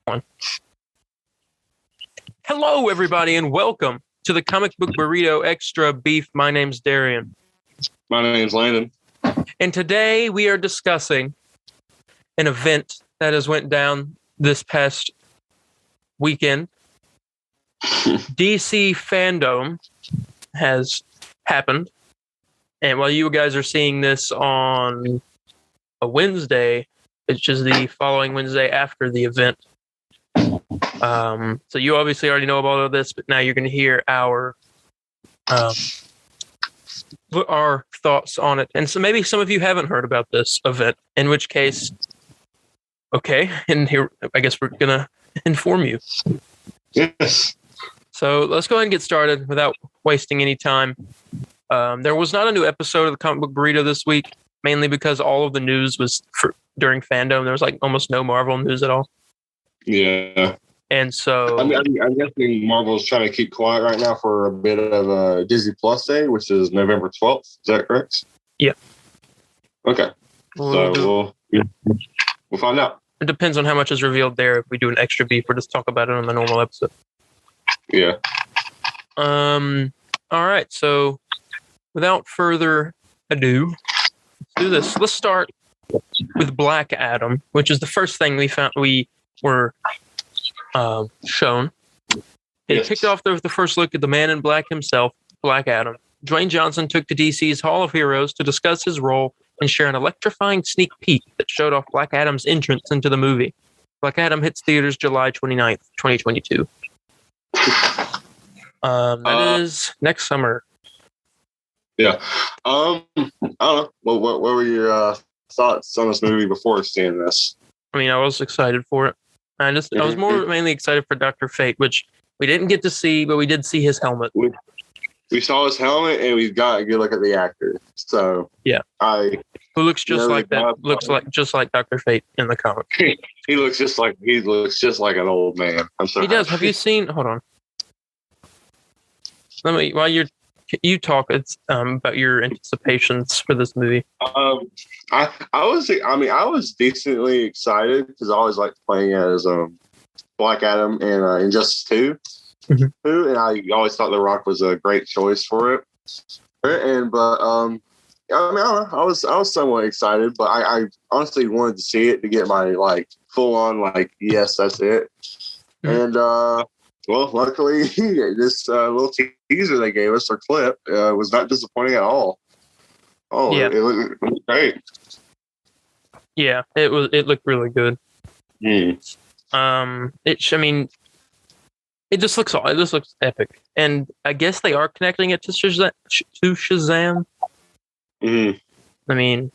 One. Hello, everybody, and welcome to the Comic Book Burrito Extra Beef. My name's Darian. My name's Landon. And today we are discussing an event that has went down this past weekend. DC Fandome has happened. And while you guys are seeing this on a Wednesday, which is the following Wednesday after the event. So you obviously already know about all this, but now you're going to hear our thoughts on it. And so maybe some of you haven't heard about this event, in which case, okay, and here I guess we're going to inform you. Yes. So let's go ahead and get started without wasting any time. There was not a new episode of the Comic Book Burrito this week, mainly because all of the news was during Fandome. There was like almost no Marvel news at all. Yeah. And so I'm guessing Marvel's trying to keep quiet right now for a bit of a Disney Plus Day, which is November 12th. Is that correct? Yeah. Okay. So we'll find out. It depends on how much is revealed there. If we do an extra beef or just talk about it on the normal episode. Yeah. All right. So without further ado, let's do this. Let's start with Black Adam, which is the first thing we were shown. It kicked off with the first look at the Man in Black himself, Black Adam. Dwayne Johnson took to DC's Hall of Heroes to discuss his role and share an electrifying sneak peek that showed off Black Adam's entrance into the movie. Black Adam hits theaters July 29th, 2022. That is next summer. Yeah. I don't know. What were your thoughts on this movie before seeing this? I mean, I was excited for it. I was mainly excited for Dr. Fate, which we didn't get to see, but we did see his helmet. We saw his helmet, and we got a good look at the actor. So yeah, who looks just like that? Just like Dr. Fate in the comic. He looks just like an old man. I'm sorry. He does. Have you seen? Hold on. While you talk, it's about your anticipations for this movie. I was decently excited because I always liked playing as Black Adam in Injustice 2. Mm-hmm. And I always thought The Rock was a great choice for it. I don't know. I was somewhat excited, but I honestly wanted to see it to get my full on yes, that's it. Mm-hmm. And luckily this little teaser they gave us, or clip, was not disappointing at all. Oh, yeah. It looked great. Yeah, it looked really good. Mm. It just looks epic, and I guess they are connecting it to Shazam. Mm. I mean,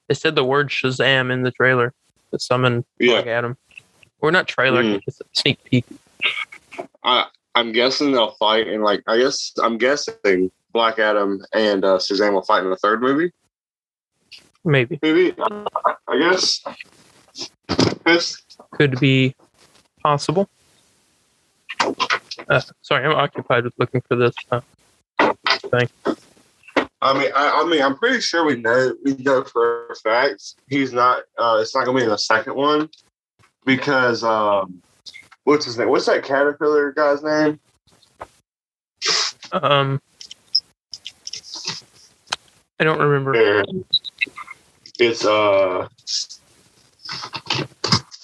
they said the word Shazam in the trailer to summon Black Adam, or not trailer, it's a sneak peek. I'm guessing they'll fight in I'm guessing Black Adam and Shazam will fight in the third movie. Maybe. I guess. Could be possible. Sorry, I'm occupied with looking for this thing. I'm pretty sure we know for a fact he's not. It's not going to be in the second one because what's his name? What's that caterpillar guy's name? I don't remember. It's sorry,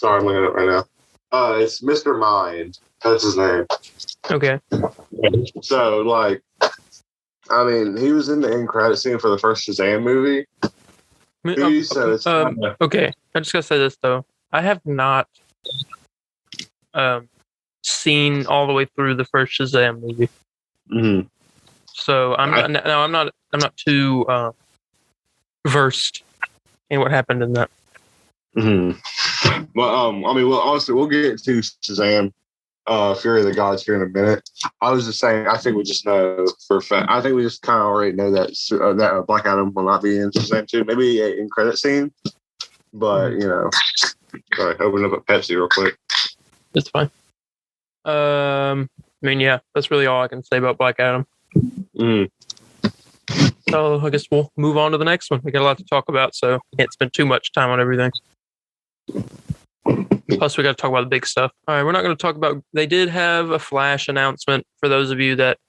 I'm looking at it right now. It's Mr. Mind. That's his name. Okay. So he was in the end credit scene for the first Shazam movie. Okay. I just gotta say this though. I have not seen all the way through the first Shazam movie. Mm-hmm. So I'm not too versed in what happened in that. Mm-hmm. But honestly, we'll get into Shazam, Fury of the Gods here in a minute. I was just saying, I think we just know for a fact. I think we just kind of already know that Black Adam will not be in Shazam 2. Maybe in credit scene, but sorry, open up a Pepsi real quick. It's fine. That's really all I can say about Black Adam. Mm. So I guess we'll move on to the next one. We got a lot to talk about, so can't spend too much time on everything. Plus, we got to talk about the big stuff. All right, we're not going to talk about. They did have a Flash announcement for those of you that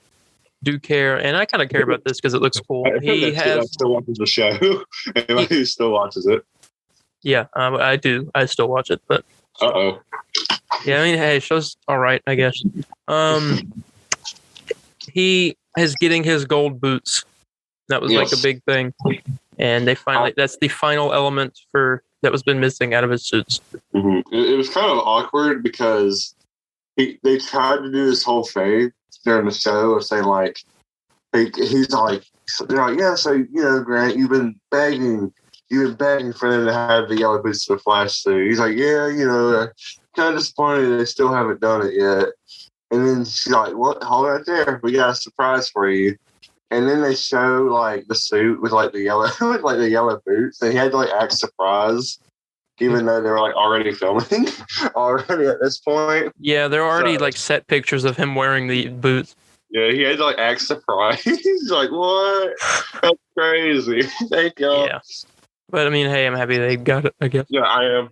do care, and I kind of care about this because it looks cool. He has still watches the show. Anybody who still watches it. Yeah, I do. I still watch it, but yeah, I mean, hey, show's all right, I guess. He is getting his gold boots. That was like a big thing, and they finally that's the final element for that was been missing out of his suits. Mm-hmm. It was kind of awkward because they tried to do this whole thing during the show of saying like he's like they're like, yeah, so Grant, you've been begging for them to have the yellow boots to the Flash suit. He's like, yeah, kind of disappointed they still haven't done it yet. And then she's like, what? Hold right there, we got a surprise for you. And then they show like the suit with like the yellow with like the yellow boots. And he had to like act surprised, even though they were like already filming already at this point. Yeah, there are already like set pictures of him wearing the boots. Yeah, he had to like act surprised. He's like, what? That's crazy. Thank y'all. Yeah. But I mean, hey, I'm happy they got it, I guess. Yeah, I am.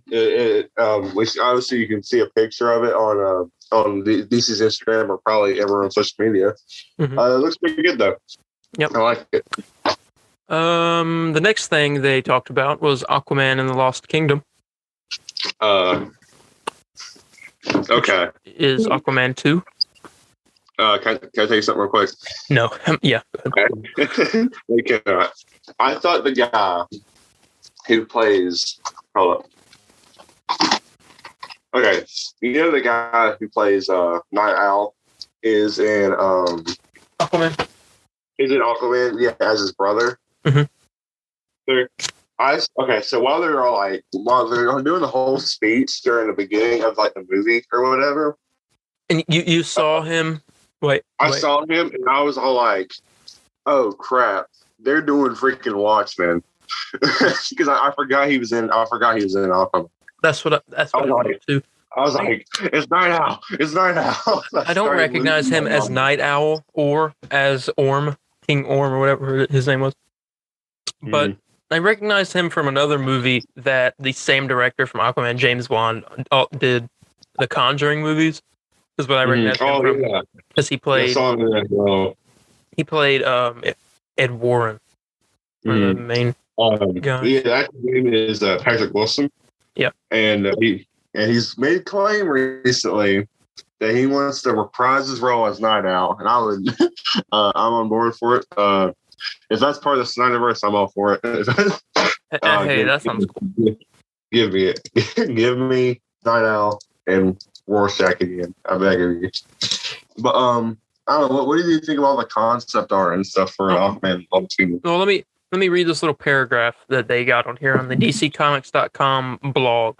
Which obviously you can see a picture of it on DC's Instagram or probably everyone's social media. Mm-hmm. It looks pretty good though. Yep. I like it. The next thing they talked about was Aquaman and the Lost Kingdom. Okay. Is Aquaman 2? Can I tell you something real quick? No. Yeah. Okay. We cannot. I thought the guy who plays. Hold up. Okay. The guy who plays Night Owl is in Aquaman. He's in Aquaman, yeah, as his brother. Mm-hmm. So while they're doing the whole speech during the beginning of like the movie or whatever, and you saw him. I saw him, and I was all like, "Oh crap, they're doing freaking Watchmen," because I forgot he was in. Aquaman. That's what I thought too. I was like, "It's Night Owl. It's Night Owl." I don't recognize him as Night Owl or as Orm. King Orm or whatever his name was. But I recognized him from another movie that the same director from Aquaman, James Wan, did the Conjuring movies. Is what I recognize him from. Yeah. Because he played Ed Warren. The main guy. Yeah, that name is Patrick Wilson. Yeah. And he's made a claim recently that he wants to reprise his role as Night Owl, and I'm on board for it. If that's part of the Snyderverse, I'm all for it. Hey, that sounds cool. Give me it. Give me Night Owl and Rorschach again. I beg of you. But I don't know. What do you think of all the concept art and stuff for Aquaman? Well, let me read this little paragraph that they got on here on the DCComics.com blog.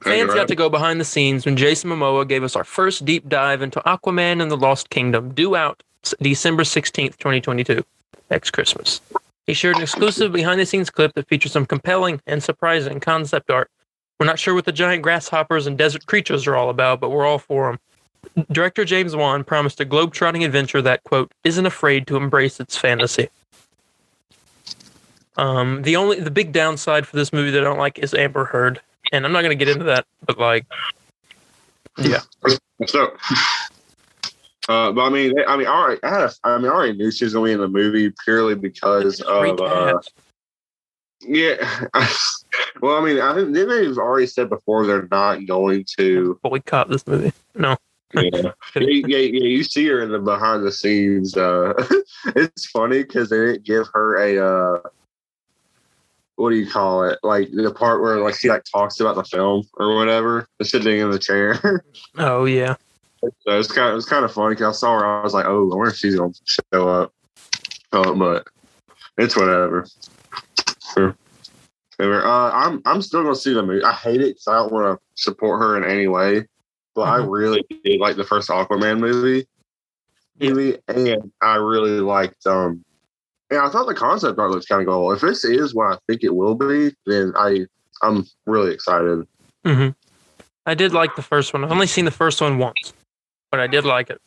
Fans got to go behind the scenes when Jason Momoa gave us our first deep dive into Aquaman and the Lost Kingdom, due out December 16th, 2022, next Christmas. He shared an exclusive behind-the-scenes clip that features some compelling and surprising concept art. We're not sure what the giant grasshoppers and desert creatures are all about, but we're all for them. Director James Wan promised a globe-trotting adventure that, quote, isn't afraid to embrace its fantasy. The big downside for this movie that I don't like is Amber Heard. And I'm not going to get into that, but yeah. So, but I mean, I already knew she was going to be in the movie purely because of, yeah. Well, I mean, I think they've already said before they're not going to boycott this movie. No. Yeah. You see her in the behind the scenes. It's funny because they didn't give her a. What do you call it? Like the part where like she like talks about the film or whatever, sitting in the chair. Oh yeah. So it was kind of funny because I saw her. I was like, oh, I wonder if she's gonna show up. But it's whatever. Sure. I'm still gonna see the movie. I hate it because I don't want to support her in any way. But I really did like the first Aquaman movie, and I really liked Yeah, I thought the concept art looks kind of cool. If this is what I think it will be, then I'm really excited. Mm-hmm. I did like the first one. I've only seen the first one once, but I did like it.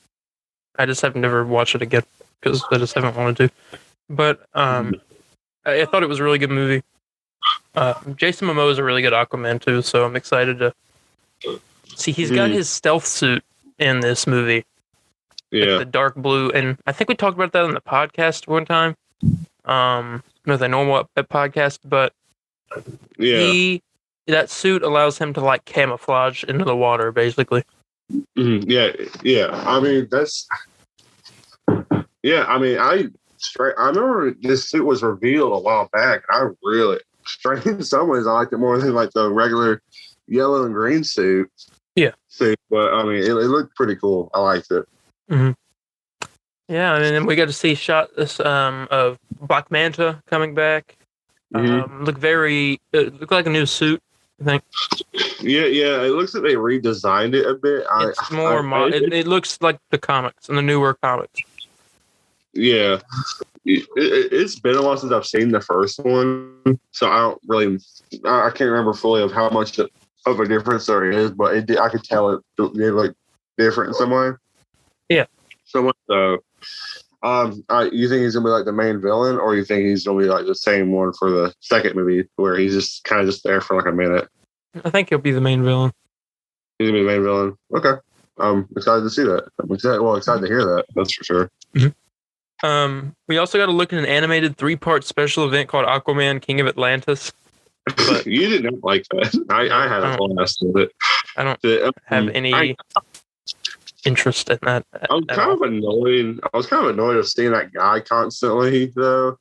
I just have never watched it again because I just haven't wanted to. But I thought it was a really good movie. Jason Momoa is a really good Aquaman too, so I'm excited to see. He's got his stealth suit in this movie. Yeah. Like the dark blue, and I think we talked about that on the podcast one time. The normal podcast, but that suit allows him to like camouflage into the water, basically. Yeah. I mean, I remember this suit was revealed a while back. I really, in some ways, I liked it more than like the regular yellow and green suit. Yeah. But I mean, it looked pretty cool. I liked it. Mm-hmm. Yeah, and then we got to see shots of Black Manta coming back. Looked like a new suit, I think. Yeah. It looks like they redesigned it a bit. It's more it looks like the comics and the newer comics. Yeah. It's been a while since I've seen the first one, so I can't remember fully of how much of a difference there is, but I could tell it looked different in some way. Yeah. So much so. You think he's gonna be like the main villain, or you think he's gonna be like the same one for the second movie, where he's just kind of just there for like a minute? I think he'll be the main villain. He's gonna be the main villain. Okay, I'm excited to see that. I'm excited to hear that. That's for sure. Mm-hmm. We also got to look at an animated 3-part special event called Aquaman, King of Atlantis. But you didn't like that. I had a blast with it. I don't have any interest in that. I was kind of annoyed of seeing that guy constantly, though.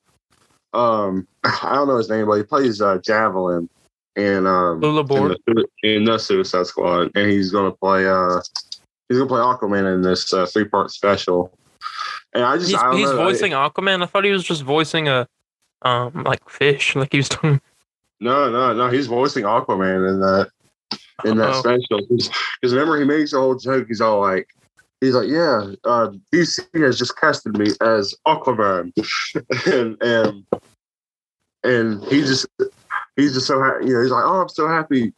I don't know his name, but he plays Javelin in the Suicide Squad, and he's gonna play Aquaman in this 3-part special. And he's voicing Aquaman. I thought he was just voicing a like fish, like he was doing. No, he's voicing Aquaman in that special. Because remember, he makes a whole joke. He's like, yeah, DC has just casted me as Aquaman, and he's just so happy. He's like, oh, I'm so happy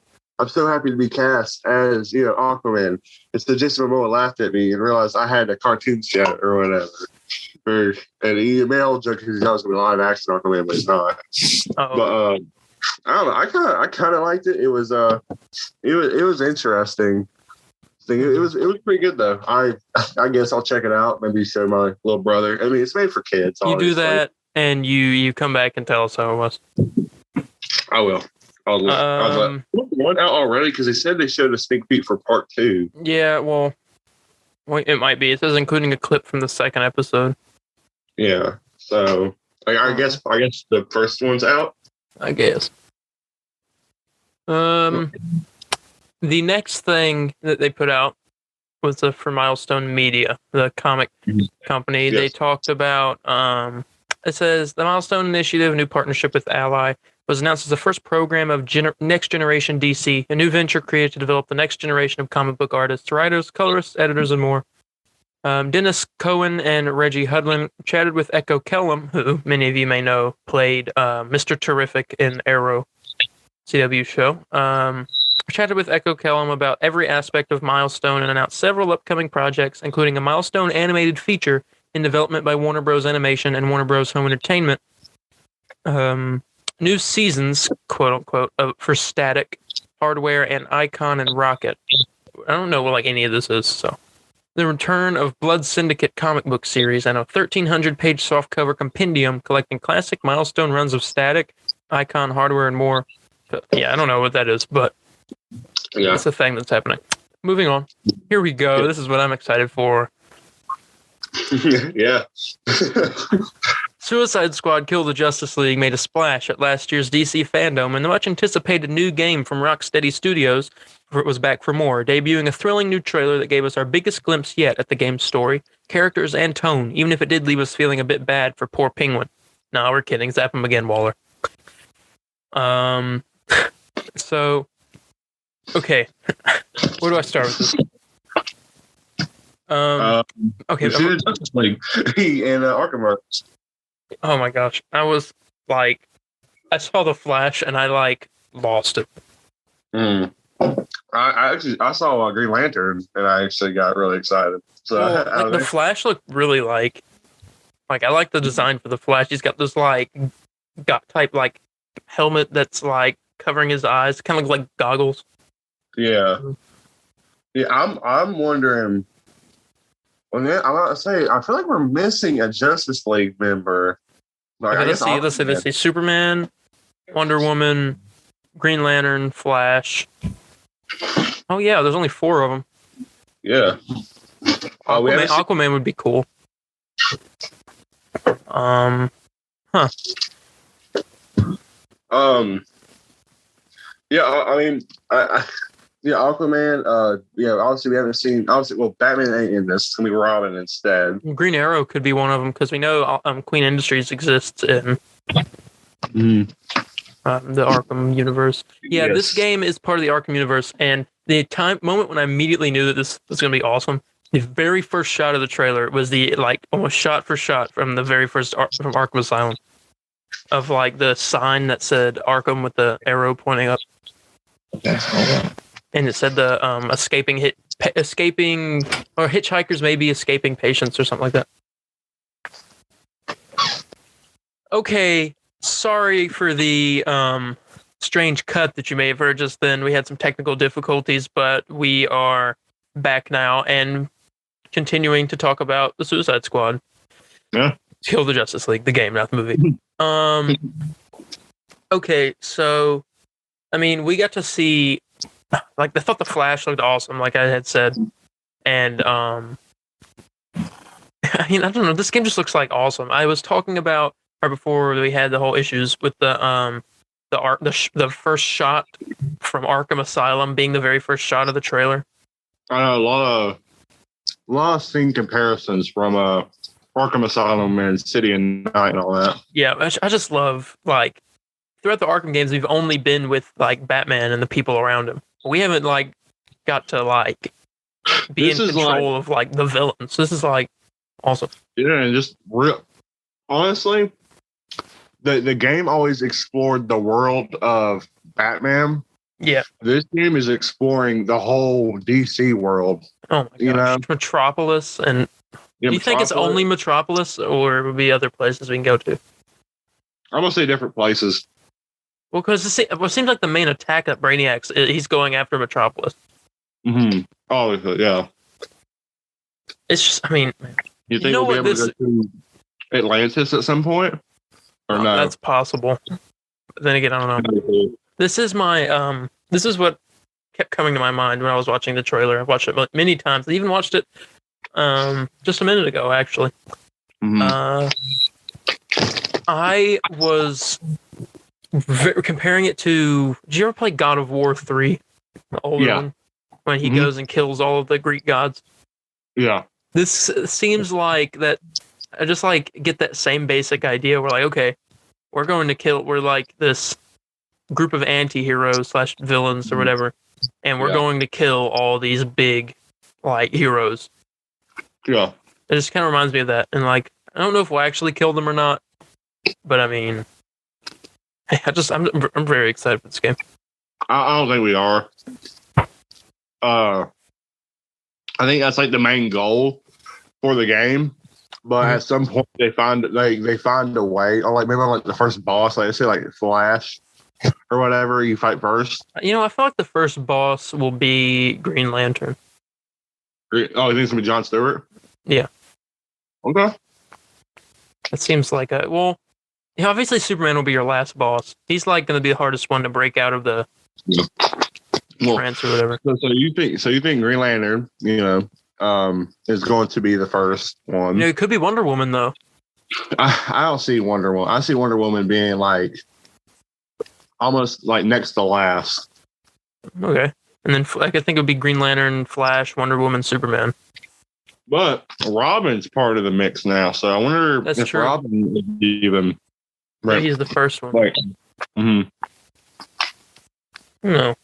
to be cast as Aquaman. And so Jason Momoa laughed at me and realized I had a cartoon shot or whatever. And he made a whole joke because he was going to be live action Aquaman, but he's not. But I don't know. I kind of liked it. It was interesting. It was pretty good though. I guess I'll check it out. Maybe show my little brother. I mean, it's made for kids. You do that, and you come back and tell us how it was. I will. I was like, one out already because they said they showed a sneak peek for part 2. Yeah, well, it might be. It says including a clip from the second episode. Yeah. So I guess the first one's out. I guess. The next thing that they put out was for Milestone Media, the comic company. Yes. They talked about, it says, the Milestone Initiative, a new partnership with Ally, was announced as the first program of Next Generation DC, a new venture created to develop the next generation of comic book artists, writers, colorists, editors, and more. Dennis Cohen and Reggie Hudlin chatted with Echo Kellum, who many of you may know played Mr. Terrific in Arrow CW show. Chatted with Echo Kellum about every aspect of Milestone and announced several upcoming projects, including a Milestone animated feature in development by Warner Bros. Animation and Warner Bros. Home Entertainment. New seasons, quote unquote, for Static, Hardware, and Icon and Rocket. I don't know what any of this is, so. The return of Blood Syndicate comic book series and a 1,300-page softcover compendium collecting classic Milestone runs of Static, Icon, Hardware, and more. But, yeah, I don't know what that is, but it's a thing that's happening. Moving on. Here we go. This is what I'm excited for. Yeah. Suicide Squad Kill the Justice League made a splash at last year's DC Fandome, and the much-anticipated new game from Rocksteady Studios was back for more, debuting a thrilling new trailer that gave us our biggest glimpse yet at the game's story, characters, and tone, even if it did leave us feeling a bit bad for poor Penguin. No, we're kidding. Zap him again, Waller. So, okay. Where do I start with this? Okay. Justice League and Arkham Arts. Oh my gosh. I was like, I saw the Flash and I lost it. I saw Green Lantern and I actually got really excited. So the Flash looked really I like the design for the Flash. He's got this type helmet that's like covering his eyes, kind of like goggles. Yeah. Yeah, I'm wondering. Well, yeah, I'm gonna say I feel like we're missing a Justice League member. Like, Okay, I guess let's see. Superman, Wonder Woman, Green Lantern, Flash. Oh yeah, there's only 4 of them. Yeah. Aquaman would be cool. Huh. Yeah, I mean, yeah, Aquaman. Yeah, obviously we haven't seen. Obviously, well, Batman ain't in this. It's gonna be Robin instead. Green Arrow could be one of them because we know Queen Industries exists in the Arkham universe. Yeah, Yes. This game is part of the Arkham universe, and the moment when I immediately knew that this was going to be awesome, the very first shot of the trailer was the like almost shot for shot from the very first from Arkham Asylum of like the sign that said Arkham with the arrow pointing up. And it said the escaping or hitchhikers may be escaping patients or something like that. Okay, sorry for the strange cut that you may have heard just then. We had some technical difficulties, but we are back now and continuing to talk about the Suicide Squad. Yeah. Kill the Justice League, the game, not the movie. Okay, so I mean, we got to see, like, I thought the Flash looked awesome, like I had said, and I mean, I don't know, this game just looks like awesome. I was talking about right before we had the whole issues with the first shot from Arkham Asylum being the very first shot of the trailer. I know a lot of scene comparisons from Arkham Asylum and City and Night and all that. Yeah, I just love, like, throughout the Arkham games, we've only been with like Batman and the people around him. We haven't like got to like be in control of like the villains. This is like awesome. Yeah, and just real. Honestly, the game always explored the world of Batman. Yeah, this game is exploring the whole DC world. Oh my gosh. You know, Metropolis, and do you think it's only Metropolis, or would be other places we can go to? I'm gonna say different places. Well, because it seems like the main attack at Brainiac's, he's going after Metropolis. Mm-hmm. Oh, yeah. It's just, I mean, you think we'll be able to go to Atlantis at some point? Or no? That's possible. But then again, I don't know. This is my, this is what kept coming to my mind when I was watching the trailer. I've watched it many times. I even watched it just a minute ago, actually. Mm-hmm. I was comparing it to. Did you ever play God of War 3? The older one, when he goes and kills all of the Greek gods. Yeah. This seems like that. I just like get that same basic idea. We're like, okay, we're going to kill. We're like this group of anti-heroes / villains or whatever, and we're going to kill all these big like heroes. Yeah. It just kind of reminds me of that, and like I don't know if we'll actually kill them or not, but I mean. I'm very excited for this game. I don't think we are. I think that's like the main goal for the game, but at some point they find a way, or like maybe on like the first boss, like say like Flash or whatever, you fight first. You know, I feel like the first boss will be Green Lantern. Oh, you think it's gonna be Jon Stewart? Yeah. Okay. It seems like obviously Superman will be your last boss. He's like going to be the hardest one to break out of the trance or whatever. So you think Green Lantern, is going to be the first one? You know, it could be Wonder Woman though. I don't see Wonder Woman. I see Wonder Woman being like almost like next to last. Okay, and then like I think it would be Green Lantern, Flash, Wonder Woman, Superman. But Robin's part of the mix now, so I wonder if Robin is even. Maybe he's the first one. Right. Mm-hmm. No.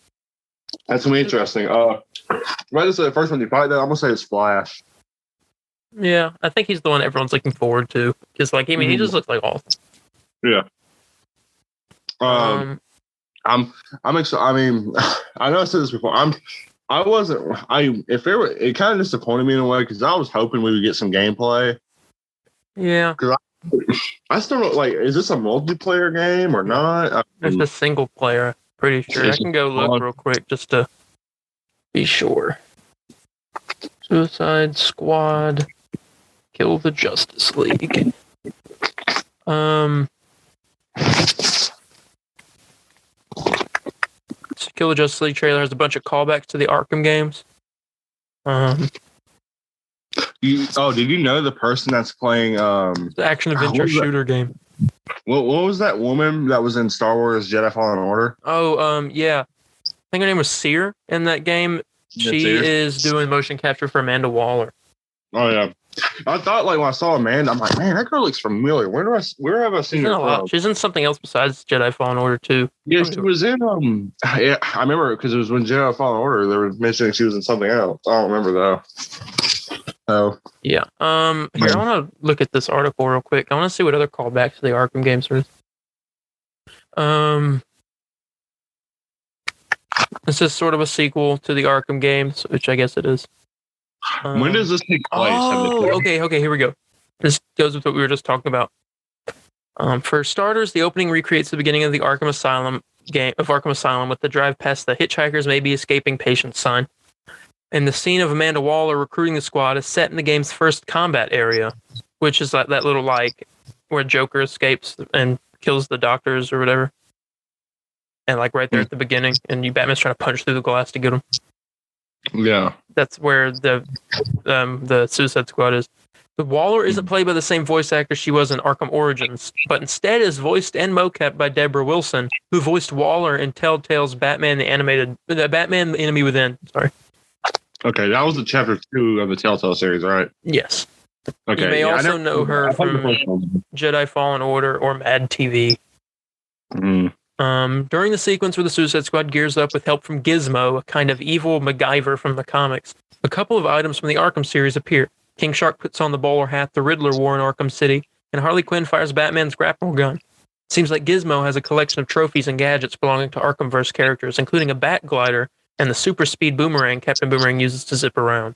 That's gonna be interesting. Right, this is the first one you fight. Though I'm gonna say it's Flash. Yeah, I think he's the one everyone's looking forward to. Because, like, I mean, he just looks like awesome. Yeah. I'm excited. I mean, I know I said this before. It kind of disappointed me in a way because I was hoping we would get some gameplay. Yeah. Because I still don't like. Is this a multiplayer game or not? It's a single player. Pretty sure. I can go look real quick just to be sure. Suicide Squad, Kill the Justice League. Kill the Justice League trailer has a bunch of callbacks to the Arkham games. Did you know the person that's playing the action adventure shooter game? What was that woman that was in Star Wars Jedi Fallen Order? Yeah. I think her name was Seer in that game. She is doing motion capture for Amanda Waller. Oh yeah. I thought when I saw Amanda, I'm like, man, that girl looks familiar. Where have I seen her from? She's in something else besides Jedi Fallen Order too. Yeah, she was in I remember because it was when Jedi Fallen Order they were mentioning she was in something else. I don't remember though. Oh. Yeah. Here, I want to look at this article real quick. I want to see what other callbacks to the Arkham games are. This is sort of a sequel to the Arkham games, which I guess it is. When does this take place? Okay, here we go. This goes with what we were just talking about. For starters, the opening recreates the beginning of the Arkham Asylum with the drive past the hitchhikers may be escaping patients sign. And the scene of Amanda Waller recruiting the squad is set in the game's first combat area, which is like that little where Joker escapes and kills the doctors or whatever. And right there at the beginning, and Batman's trying to punch through the glass to get him. Yeah, that's where the Suicide Squad is. But Waller isn't played by the same voice actor she was in Arkham Origins, but instead is voiced and mocap by Deborah Wilson, who voiced Waller in Telltale's Batman the Enemy Within. Sorry. Okay, that was the chapter 2 of the Telltale series, right? Yes. Okay. You may also know her from Jedi Fallen Order or Mad TV. During the sequence where the Suicide Squad gears up with help from Gizmo, a kind of evil MacGyver from the comics, a couple of items from the Arkham series appear. King Shark puts on the bowler hat the Riddler wore in Arkham City, and Harley Quinn fires Batman's grapple gun. It seems like Gizmo has a collection of trophies and gadgets belonging to Arkhamverse characters, including a bat glider and the super speed boomerang Captain Boomerang uses to zip around.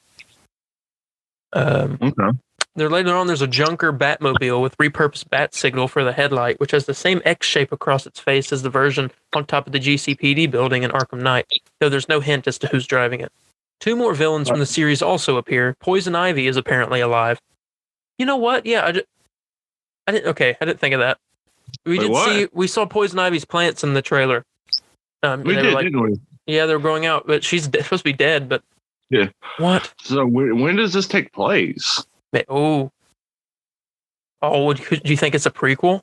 Okay. Later on, there's a Junker Batmobile with repurposed bat signal for the headlight, which has the same X shape across its face as the version on top of the GCPD building in Arkham Knights, though there's no hint as to who's driving it. 2 more villains from the series also appear. Poison Ivy is apparently alive. You know what? Yeah, I didn't think of that. We saw Poison Ivy's plants in the trailer. Didn't we? Yeah, they were going out, but she's supposed to be dead. But yeah, what? So when does this take place? Do you think it's a prequel?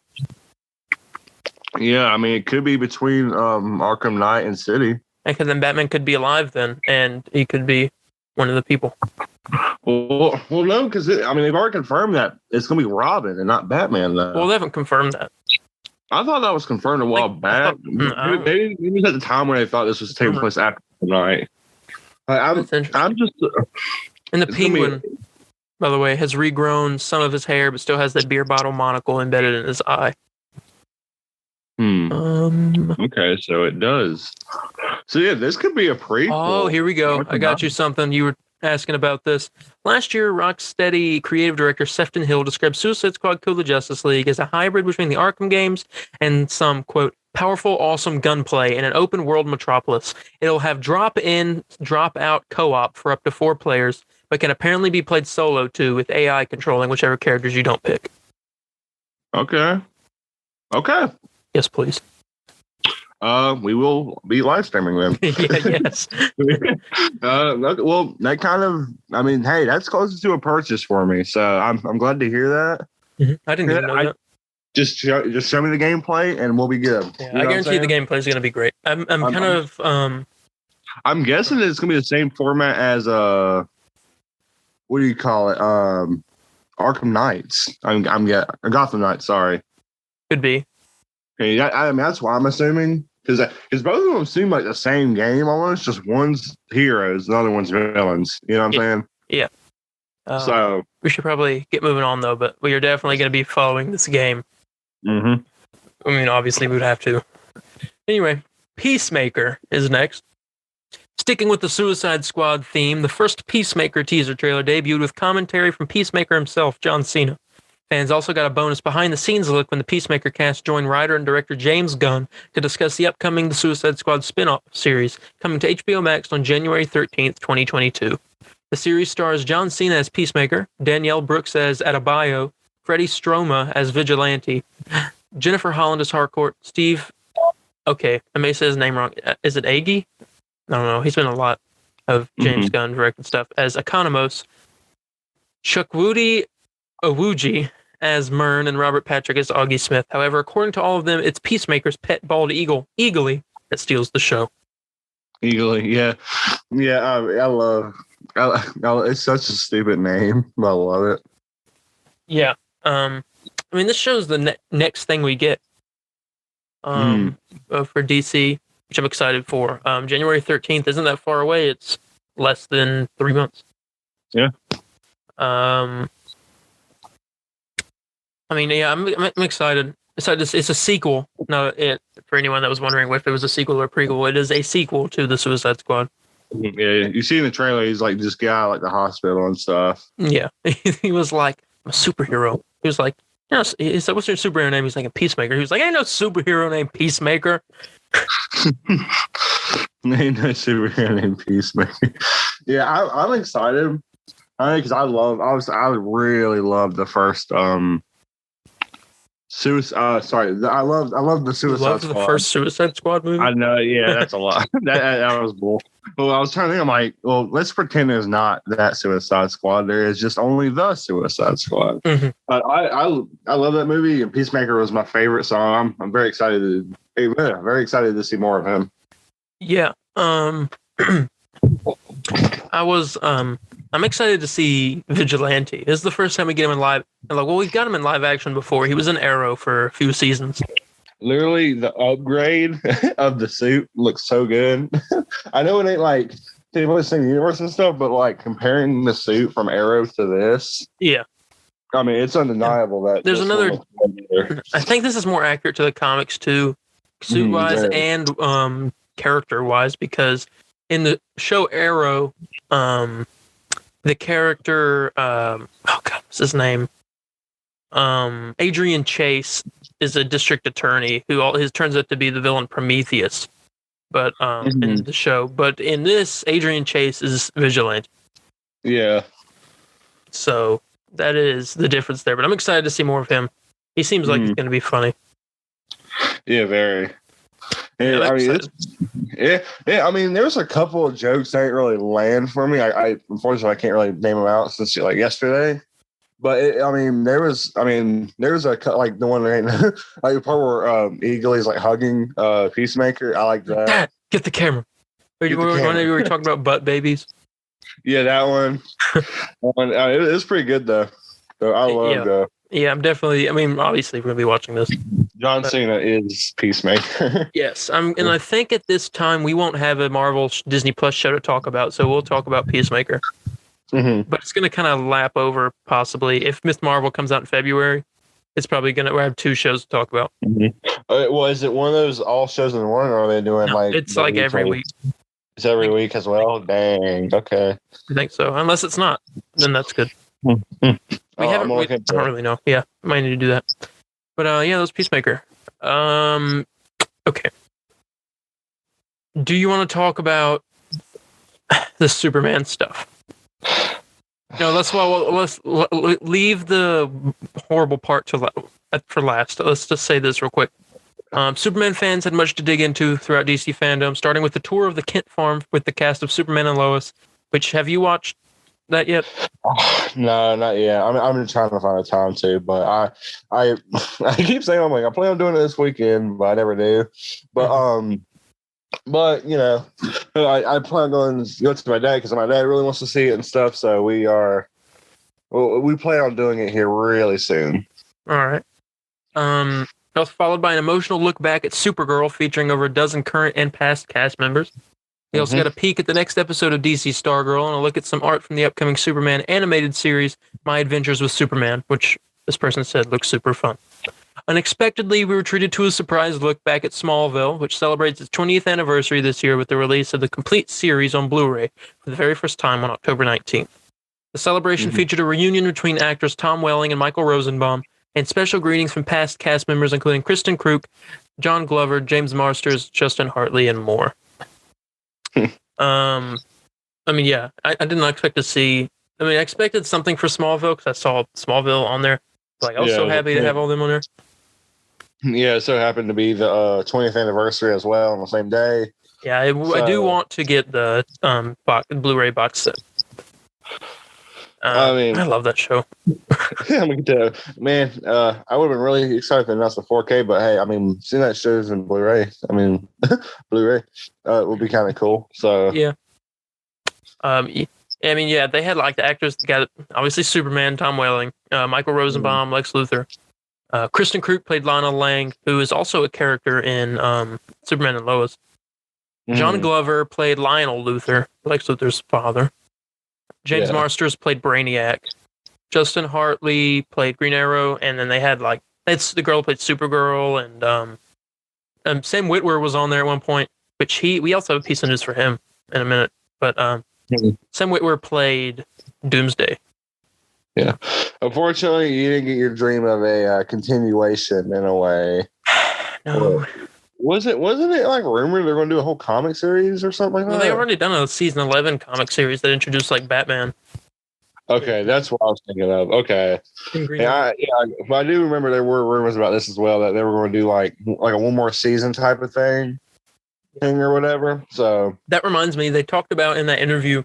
Yeah, I mean, it could be between Arkham Knight and City. Because then Batman could be alive then, and he could be one of the people. Well, no, because they've already confirmed that it's going to be Robin and not Batman, though. Well, they haven't confirmed that. I thought that was confirmed a while back. Maybe it was at the time when they thought this was taking place after the night. I'm just. And the Penguin, by the way, has regrown some of his hair, but still has that beer bottle monocle embedded in his eye. Okay, so it does. So yeah, this could be a prequel. Oh, here we go. I got you something. You were asking about this. Last year, Rocksteady creative director Sefton Hill described Suicide Squad Kill the Justice League as a hybrid between the Arkham games and some, quote, powerful, awesome gunplay in an open world metropolis. It'll have drop-in, drop-out co-op for up to 4 players, but can apparently be played solo too, with AI controlling whichever characters you don't pick. Okay. Yes, please. We will be live streaming them. Yes. Well, that kind of, hey, that's closer to a purchase for me. So I'm glad to hear that. I didn't even know that. Just show me the gameplay and we'll be good. Yeah, I guarantee the gameplay is going to be great. I'm guessing it's going to be the same format as what do you call it? Arkham Knights. Gotham Knights. Sorry. Could be. Okay, that's why I'm assuming because both of them seem like the same game almost. Just one's heroes, the other one's villains. You know what I'm saying? Yeah. So we should probably get moving on though. But we are definitely going to be following this game. Mm-hmm. Obviously we would have to. Anyway, Peacemaker is next. Sticking with the Suicide Squad theme, the first Peacemaker teaser trailer debuted with commentary from Peacemaker himself, John Cena. Fans also got a bonus behind-the-scenes look when the Peacemaker cast joined writer and director James Gunn to discuss the upcoming The Suicide Squad spin-off series coming to HBO Max on January 13th, 2022. The series stars John Cena as Peacemaker, Danielle Brooks as Adebayo, Freddie Stroma as Vigilante, Jennifer Holland as Harcourt, Steve... Okay, I may say his name wrong. Is it Agee? I don't know. He's been in a lot of James Gunn directed stuff as Economos, Chukwudi Owuji as Myrn, and Robert Patrick as Augie Smith. However, according to all of them, it's Peacemaker's pet bald eagle, Eagly, that steals the show. Eagly, yeah. Yeah, I love it's such a stupid name, but I love it. Yeah. I mean, this show's the next thing we get for DC, which I'm excited for. January 13th isn't that far away. It's less than 3 months. Yeah. I mean, yeah, I'm excited. It's a sequel. No, for anyone that was wondering if it was a sequel or prequel, it is a sequel to the Suicide Squad. Yeah, you see in the trailer, he's like this guy, like the hospital and stuff. Yeah, he was like, I'm a superhero. He was like, you know, he said, what's your superhero name? He's like, a Peacemaker. He was like, ain't no superhero named Peacemaker. Ain't no superhero named Peacemaker. Yeah, I'm excited. Because I really love the first I love the Suicide Squad. The first Suicide Squad movie? I know, yeah, that's a lot. that was cool. Well, I was trying to think, I'm like, well, let's pretend there's not that Suicide Squad. There is just only the Suicide Squad. Mm-hmm. But I love that movie, and Peacemaker was my favorite, so I'm very excited to see more of him. Yeah. I'm excited to see Vigilante. This is the first time we get him in live. And like, well, we've got him in live action before. He was in Arrow for a few seasons. Literally, the upgrade of the suit looks so good. I know it ain't like the same universe and stuff, but like comparing the suit from Arrow to this, yeah. I mean, it's undeniable that there's another. I think this is more accurate to the comics too, suit wise and character wise, because in the show Arrow, the character, what's his name? Adrian Chase is a district attorney who turns out to be the villain Prometheus, but in the show. But in this, Adrian Chase is Vigilante. Yeah. So that is the difference there. But I'm excited to see more of him. He seems like he's going to be funny. Yeah, very. Yeah, I mean, there's a couple of jokes that ain't really land for me. I unfortunately I can't really name them out since like yesterday. But there was a like the one that ain't like the part where Eagle is like hugging Peacemaker. I like that. Dad, get the camera. We were talking about butt babies. Yeah, that one. It was pretty good though. So I love Yeah, I'm definitely. I mean, obviously, we're gonna be watching this. John Cena is Peacemaker. Yes, and I think at this time we won't have a Marvel Disney Plus show to talk about, so we'll talk about Peacemaker. Mm-hmm. But it's gonna kind of lap over possibly. If Miss Marvel comes out in February, it's probably gonna. We have two shows to talk about. Mm-hmm. Well, is it one of those all shows in one, or are they doing like? It's like every week. It's every week as well. Dang. Okay. I think so. Unless it's not, then that's good. I don't really know. Yeah, might need to do that. But yeah, that's Peacemaker. Okay. Do you want to talk about the Superman stuff? No, let's leave the horrible part for last. Let's just say this real quick. Superman fans had much to dig into throughout DC Fandome, starting with the tour of the Kent farm with the cast of Superman and Lois. Which, have you watched that yet? No, not yet. I'm just trying to find a time to, but I keep saying I'm like I plan on doing it this weekend, but I never do. But you know, I plan on going to my dad because my dad really wants to see it and stuff. So we plan on doing it here really soon. All right. That was followed by an emotional look back at Supergirl, featuring over a dozen current and past cast members. We also got a peek at the next episode of DC Stargirl and a look at some art from the upcoming Superman animated series, My Adventures with Superman, which this person said looks super fun. Unexpectedly, we were treated to a surprise look back at Smallville, which celebrates its 20th anniversary this year with the release of the complete series on Blu-ray for the very first time on October 19th. The celebration featured a reunion between actors Tom Welling and Michael Rosenbaum, and special greetings from past cast members including Kristen Kruk, John Glover, James Marsters, Justin Hartley, and more. I mean, yeah, I did not expect to see. I mean, I expected something for Smallville because I saw Smallville on there. Like, I was so happy to have all them on there. Yeah, it so happened to be the 20th anniversary as well on the same day. Yeah, I do want to get the Blu-ray box set. I mean, I love that show. I mean, man, I would have been really excited to announce the 4K, but hey, I mean, seeing that shows in Blu-ray, I mean, Blu-ray would be kind of cool. So yeah. I mean, yeah, they had like the actors got obviously Superman, Tom Welling, Michael Rosenbaum, Lex Luthor. Kristen Kruk played Lana Lang, who is also a character in Superman and Lois. John Glover played Lionel Luthor, Lex Luthor's father. James Marsters played Brainiac. Justin Hartley played Green Arrow, and then they had like the girl who played Supergirl, and Sam Witwer was on there at one point, which we also have a piece of news for him in a minute. But Sam Witwer played Doomsday. Yeah. Unfortunately, you didn't get your dream of a continuation in a way. No. Wasn't it like rumored they're going to do a whole comic series or something like that? Well, they already done a season 11 comic series that introduced like Batman. Okay, that's what I was thinking of. Okay. Yeah, but I do remember there were rumors about this as well, that they were going to do like a one more season type of thing or whatever. So that reminds me, they talked about in that interview,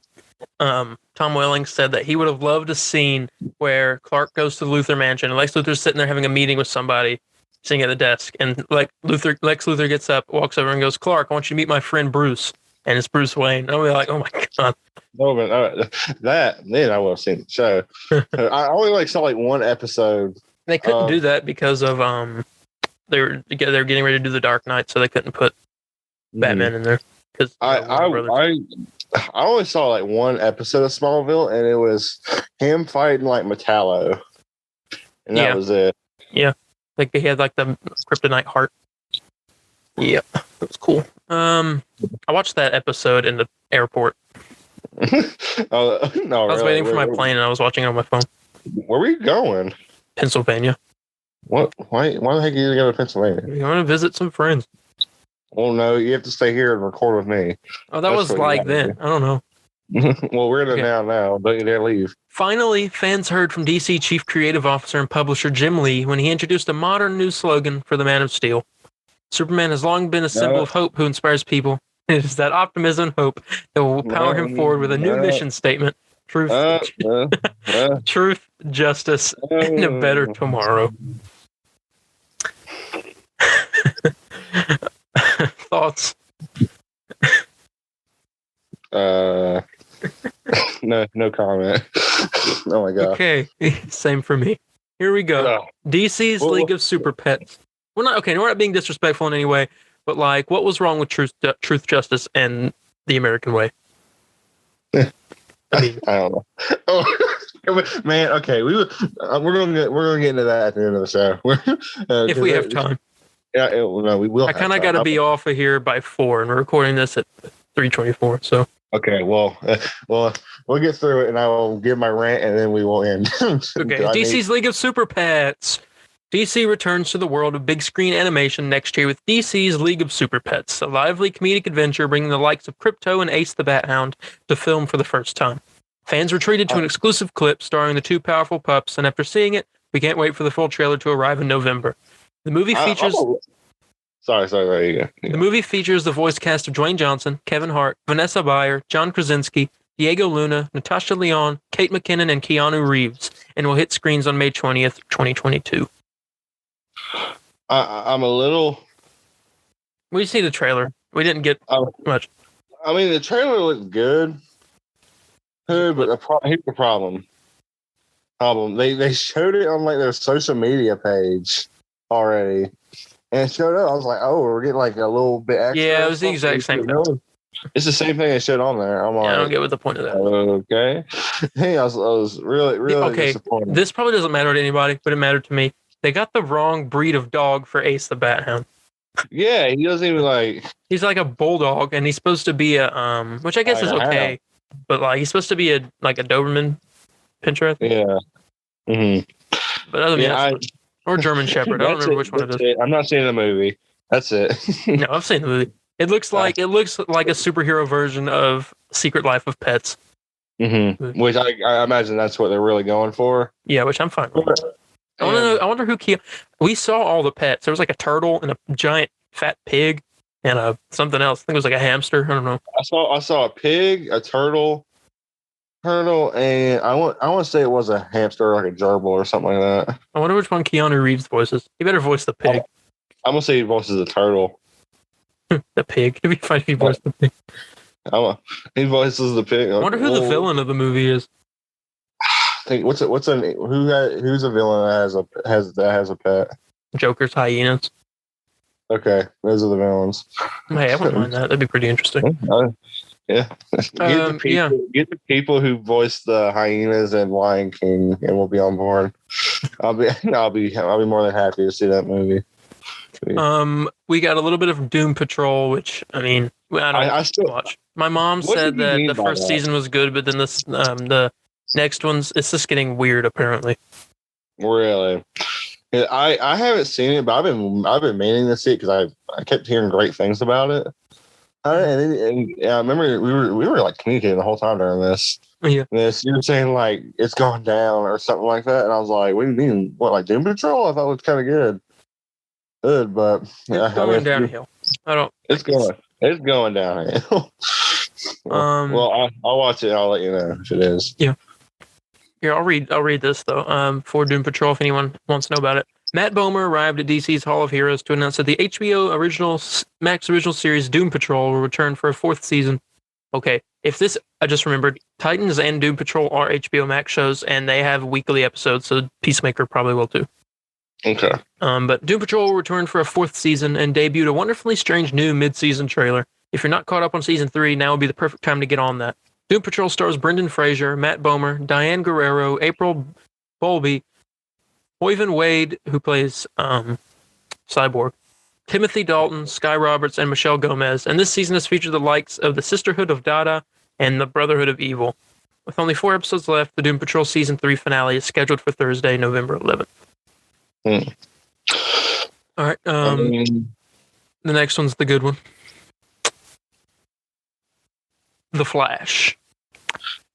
Tom Welling said that he would have loved a scene where Clark goes to the Luthor mansion and Lex Luthor's sitting there having a meeting with somebody, sitting at the desk, and Lex Luthor gets up, walks over and goes, "Clark, I want you to meet my friend Bruce." And it's Bruce Wayne. I'll be like, oh my God. Oh, but then I would have seen the show. I only saw one episode. They couldn't do that because of they were getting ready to do the Dark Knight, so they couldn't put Batman in there. Because I only saw one episode of Smallville, and it was him fighting Metallo, and that was it. Yeah, like he had the kryptonite heart. Yeah, it was cool. I watched that episode in the airport. No, I was waiting for my plane, and I was watching it on my phone. Where were you going? Pennsylvania. What? Why the heck are you going to Pennsylvania? You want to visit some friends. Well, no, you have to stay here and record with me. Oh, that was then. I don't know. Well, we're in it now. Don't you dare leave. Finally, fans heard from DC Chief Creative Officer and Publisher Jim Lee when he introduced a modern new slogan for the Man of Steel. Superman has long been a symbol of hope who inspires people. It is that optimism and hope that will power him forward with a new mission statement. Truth, justice, and a better tomorrow. Thoughts? No comment. Oh my God. Okay, same for me. Here we go. DC's League of Super Pets. We're not being disrespectful in any way, but what was wrong with truth, justice, and the American way? I don't know. Oh, man. Okay, we're gonna get into that at the end of the show. If we have time. Yeah, no, we will. I kind of got to be off of here by 4, and we're recording this at 3:24. So okay, well, we'll get through it, and I will give my rant, and then we will end. Okay, DC's League of Super Pets. DC returns to the world of big screen animation next year with DC's League of Super Pets, a lively comedic adventure bringing the likes of Krypto and Ace the Bat Hound to film for the first time. Fans were treated to an exclusive clip starring the two powerful pups, and after seeing it, we can't wait for the full trailer to arrive in November. The movie features. Sorry. There you go. The movie features the voice cast of Dwayne Johnson, Kevin Hart, Vanessa Bayer, John Krasinski, Diego Luna, Natasha Lyonne, Kate McKinnon, and Keanu Reeves, and will hit screens on May 20th, 2022. I'm a little. We see the trailer. We didn't get much. I mean, the trailer looked good. But here's the problem. They showed it on their social media page already, and it showed up. I was like, "Oh, we're getting a little bit extra." Yeah, it was the exact same thing. It's the same thing they showed on there. I'm I don't get what the point of that. Okay, hey, I was really disappointed. This probably doesn't matter to anybody, but it mattered to me. They got the wrong breed of dog for Ace the Bat Hound. Yeah, he doesn't even He's like a bulldog, and he's supposed to be a which I guess is okay, but he's supposed to be a Doberman Pinscher, I think. Yeah. Mm-hmm. But other than that, or German Shepherd. I don't remember which one it is. I'm not seeing the movie. That's it. No, I've seen the movie. It looks like a superhero version of Secret Life of Pets. Mm-hmm. Which I imagine that's what they're really going for. Yeah, which I'm fine with. I want to know. I wonder who we saw all the pets. There was like a turtle and a giant fat pig and something else. I think it was like a hamster. I don't know. I saw a pig, a turtle, and I want to say it was a hamster, like a gerbil or something like that. I wonder which one Keanu Reeves voices. He better voice the pig. I'm gonna say he voices the turtle. The pig. It'd be fine if he voiced the pig. He voices the pig. I wonder who the villain of the movie is. I think who's a villain that has a pet? Joker's hyenas. Okay, those are the villains. Hey, I wouldn't mind that. That'd be pretty interesting. Yeah. Get the people who voice the hyenas and Lion King, and we'll be on board. I'll be more than happy to see that movie. We got a little bit of Doom Patrol, which I still watch. My mom said that the first season was good, but then the next ones, it's just getting weird apparently. Really? Yeah, I haven't seen it, but I've been meaning to see it because I kept hearing great things about it. And I remember we were like communicating the whole time during this. Yeah. You were saying like it's going down or something like that, and I was like, "What do you mean? What, like Doom Patrol?" I thought it was kind of good, but it's going downhill. It's going downhill. Well, I'll watch it. And I'll let you know if it is. Yeah. Here, I'll read this though. For Doom Patrol, if anyone wants to know about it. Matt Bomer arrived at DC's Hall of Heroes to announce that the HBO Max original series Doom Patrol will return for a fourth season. Okay, I just remembered, Titans and Doom Patrol are HBO Max shows, and they have weekly episodes, so Peacemaker probably will too. Okay. But Doom Patrol will return for a fourth season and debuted a wonderfully strange new mid-season trailer. If you're not caught up on season 3, now would be the perfect time to get on that. Doom Patrol stars Brendan Fraser, Matt Bomer, Diane Guerrero, April Bowlby, Hoyven Wade, who plays Cyborg, Timothy Dalton, Sky Roberts, and Michelle Gomez. And this season has featured the likes of the Sisterhood of Dada and the Brotherhood of Evil. With only 4 episodes left, the Doom Patrol Season 3 finale is scheduled for Thursday, November 11th. All right. The next one's the good one. The Flash.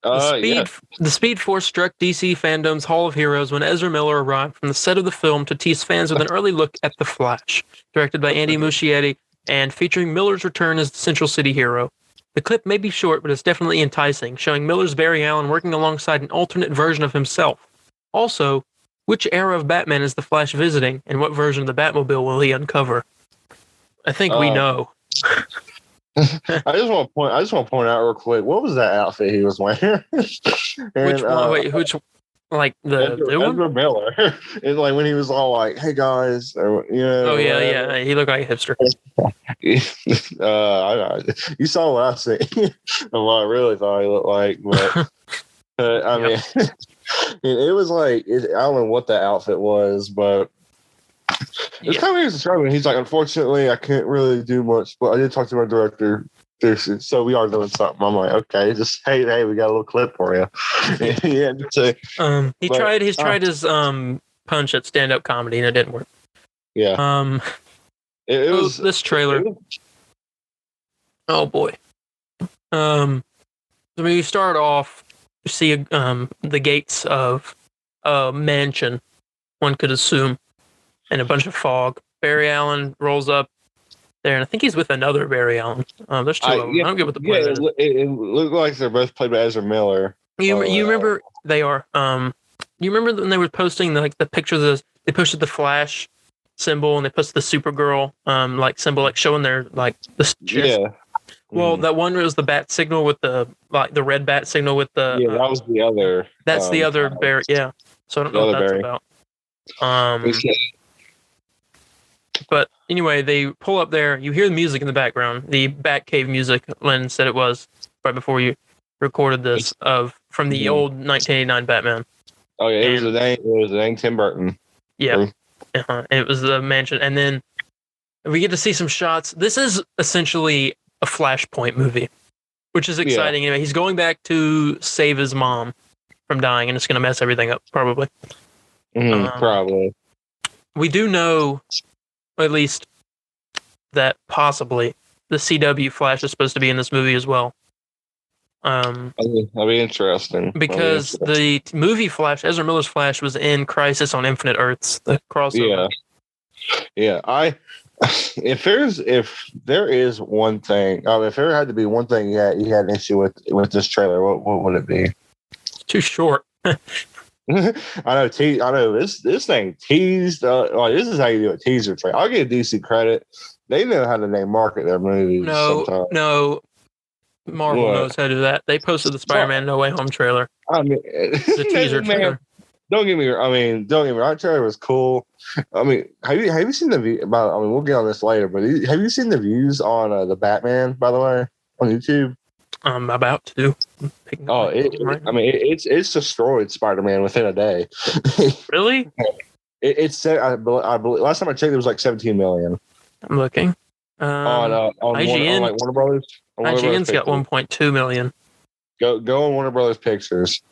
The Speed Force struck DC Fandome's Hall of Heroes when Ezra Miller arrived from the set of the film to tease fans with an early look at The Flash, directed by Andy Muschietti and featuring Miller's return as the Central City hero. The clip may be short, but it's definitely enticing, showing Miller's Barry Allen working alongside an alternate version of himself. Also, which era of Batman is the Flash visiting, and what version of the Batmobile will he uncover? I think we know. I just want to point out real quick. What was that outfit he was wearing? Which one? Wait, like the Ezra Miller? And like when he was all like, "Hey guys," or, Oh yeah, he looked like a hipster. You saw what I said. What I really thought he looked like, but I mean, it was like I don't know what that outfit was, but. It's kind of struggling. He's like, unfortunately, I can't really do much, but I did talk to my director, so we are doing something. I'm like, okay, just hey, we got a little clip for you. Yeah. He tried his punch at stand-up comedy, and it didn't work. Yeah. It was this trailer. Oh boy. So when you start off, you see the gates of a mansion. One could assume. And a bunch of fog. Barry Allen rolls up there, and I think he's with another Barry Allen. There's two of them. I don't get what the point is. It looked like they're both played by Ezra Miller. You remember they are. You remember when they were posting the picture of they posted the Flash symbol and they posted the Supergirl symbol showing their the chest. Yeah. Well, that one was the bat signal with the red bat signal with the. Yeah, that was the other. That's the other Barry. Yeah. So I don't know what that's about. But anyway, they pull up there. You hear the music in the background, the Batcave music. Len said it was right before you recorded this from the old 1989 Batman. Oh yeah, it was the dang Tim Burton. Yeah, and it was the mansion. And then we get to see some shots. This is essentially a Flashpoint movie, which is exciting. Yeah. Anyway, he's going back to save his mom, from dying, and it's going to mess everything up, probably. Probably. We do know, at least, that possibly the CW Flash is supposed to be in this movie as well. That'll be interesting. Because the movie Flash, Ezra Miller's Flash, was in Crisis on Infinite Earths, the crossover. Yeah. If there is one thing, if there had to be one thing you had an issue with this trailer, what would it be? It's too short. I know this thing teased. This is how you do a teaser trailer. I'll give DC credit. They know how to market their movies. No. Marvel knows how to do that. They posted the Spider-Man No Way Home trailer. I mean, the teaser trailer. Don't get me wrong. That trailer was cool. Have you seen the view? We'll get on this later, but have you seen the views on the Batman? By the way, on YouTube. I'm about to. It's destroyed Spider-Man within a day. Really? It's said. I believe last time I checked, it was like 17 million. I'm looking. On IGN, Warner Brothers. IGN's got 1.2 million. Go on Warner Brothers Pictures.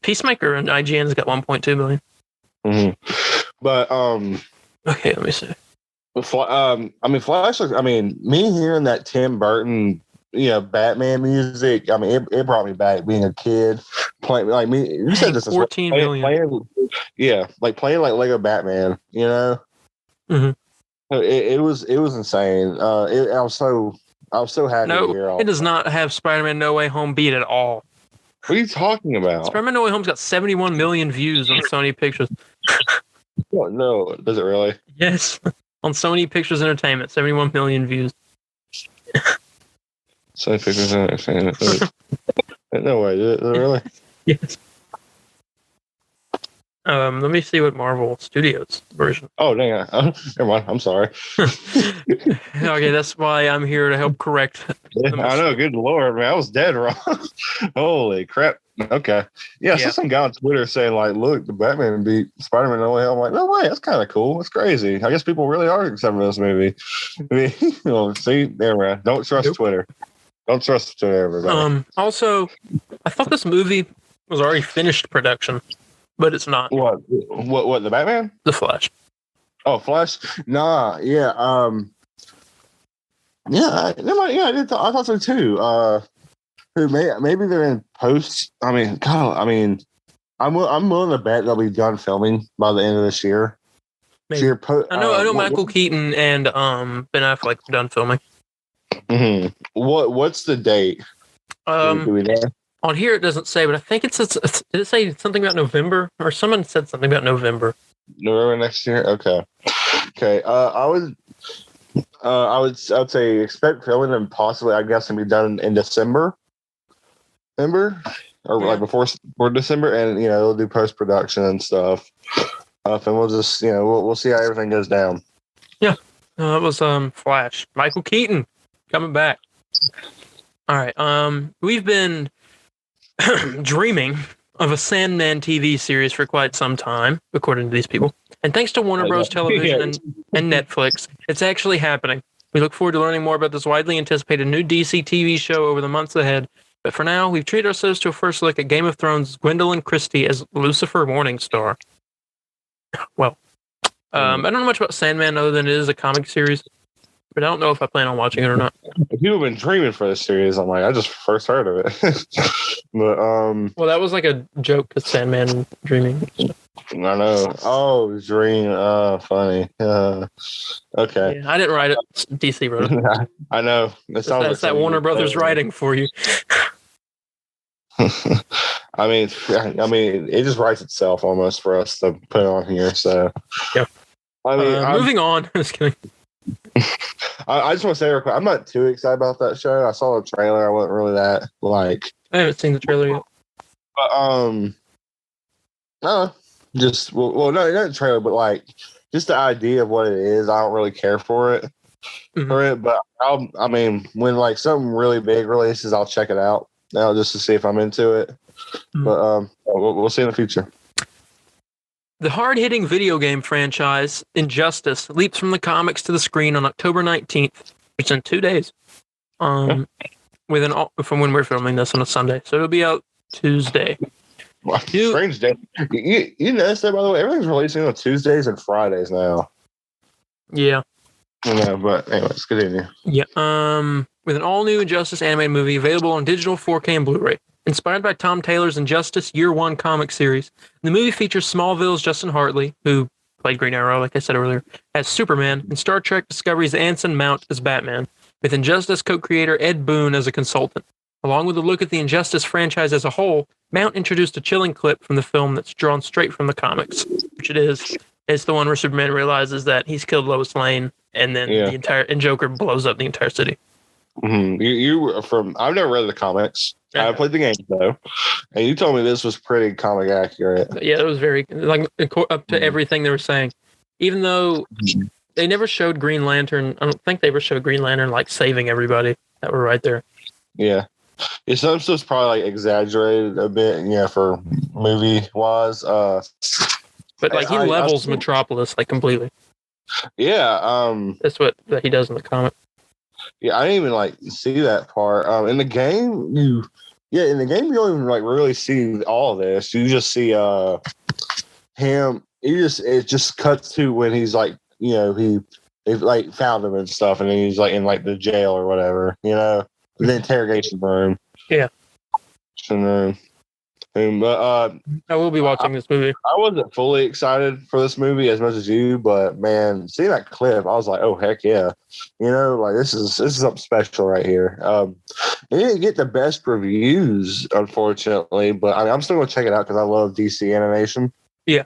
Peacemaker and IGN's got 1.2 million. Mm-hmm. But okay, let me see. Flash. Me hearing that Tim Burton, Batman music. It brought me back being a kid playing. Like me, you said this 14 million. Playing like Lego Batman. Mm-hmm. It was insane. I was so happy to hear all. It does not have Spider-Man No Way Home beat at all. What are you talking about? Spider-Man No Way Home's got 71 million views on Sony Pictures. No, does it really? Yes, on Sony Pictures Entertainment, 71 million views. Sony Pictures Entertainment. No way, did it really? Yes. Let me see what Marvel Studios version. Oh, dang. Never mind. I'm sorry. Okay, that's why I'm here to help correct. I know. Good Lord, man. I was dead wrong. Holy crap. Okay. Yeah, I saw some guy on Twitter saying, look, the Batman beat Spider-Man No Way Home. I'm like, no way. That's kind of cool. That's crazy. I guess people really are accepting this movie. See, there, man. Don't trust Twitter. Don't trust Twitter, everybody. Also, I thought this movie was already finished production. But it's not. What? The Batman? The Flash. Oh, Flash? Nah, yeah. I thought so too. Maybe they're in post. I'm willing to bet they'll be done filming by the end of this year. Maybe. I know Michael Keaton and Ben Affleck are done filming. Mm-hmm. What's the date? Do we know? On here, it doesn't say, but I think it says. Did it say something about November? Or someone said something about November. November next year? Okay. I would say expect filming and possibly, I guess, to be done in December. Before December, and they'll do post production and stuff. And we'll just we'll see how everything goes down. Yeah, that was Flash. Michael Keaton coming back. All right. We've been dreaming of a Sandman TV series for quite some time, according to these people. And thanks to Warner Bros. Television and Netflix, it's actually happening. We look forward to learning more about this widely anticipated new DC TV show over the months ahead. But for now, we've treated ourselves to a first look at Game of Thrones' Gwendolyn Christie as Lucifer Morningstar. Well, I don't know much about Sandman other than it is a comic series. But I don't know if I plan on watching it or not. People have been dreaming for this series. I'm like, I just first heard of it. But well, that was like a joke to Sandman dreaming. I know. Oh, dream. Funny. Okay. Yeah, I didn't write it. DC wrote it. I know. That's that Warner Brothers writing for you. I mean, it just writes itself almost for us to put on here. So, yeah. Moving on. Just kidding. I just want to say real quick, I'm not too excited about that show. I saw the trailer. I wasn't really that I haven't seen the trailer yet. But no, just well, no, not the trailer, but just the idea of what it is. I don't really care for it. Mm-hmm. But when something really big releases, I'll check it out now just to see if I'm into it. Mm-hmm. But we'll see in the future. The hard-hitting video game franchise, Injustice, leaps from the comics to the screen on October 19th, which is in 2 days, from when we're filming this on a Sunday. So it'll be out Tuesday. Strange day. You notice that, by the way? Everything's releasing on Tuesdays and Fridays now. Yeah. But anyways, continue. Yeah. With an all-new Injustice animated movie available on digital 4K and Blu-ray. Inspired by Tom Taylor's Injustice Year One comic series, the movie features Smallville's Justin Hartley, who played Green Arrow, like I said earlier, as Superman, and Star Trek Discovery's Anson Mount as Batman, with Injustice co-creator Ed Boon as a consultant. Along with a look at the Injustice franchise as a whole, Mount introduced a chilling clip from the film that's drawn straight from the comics, which it is. It's the one where Superman realizes that he's killed Lois Lane, and then Joker blows up the entire city. Mm-hmm. I've never read the comics. I played the game though, and you told me this was pretty comic accurate. Yeah, it was very up to everything they were saying. Even though they never showed Green Lantern, I don't think they ever showed Green Lantern saving everybody that were right there. Yeah, some stuff's probably exaggerated a bit, for movie wise. But he levels Metropolis completely. Yeah, that's what he does in the comic. Yeah, I didn't even see that part. In the game, you don't even really see all of this. You just see him. It just cuts to when he's they found him and stuff, and then he's in the jail or whatever, the interrogation room. Yeah. But I will be watching this movie. I wasn't fully excited for this movie as much as you, but man, seeing that clip, I was like, "Oh heck yeah!" This is something special right here. It didn't get the best reviews, unfortunately, but I'm still gonna check it out because I love DC animation. Yeah.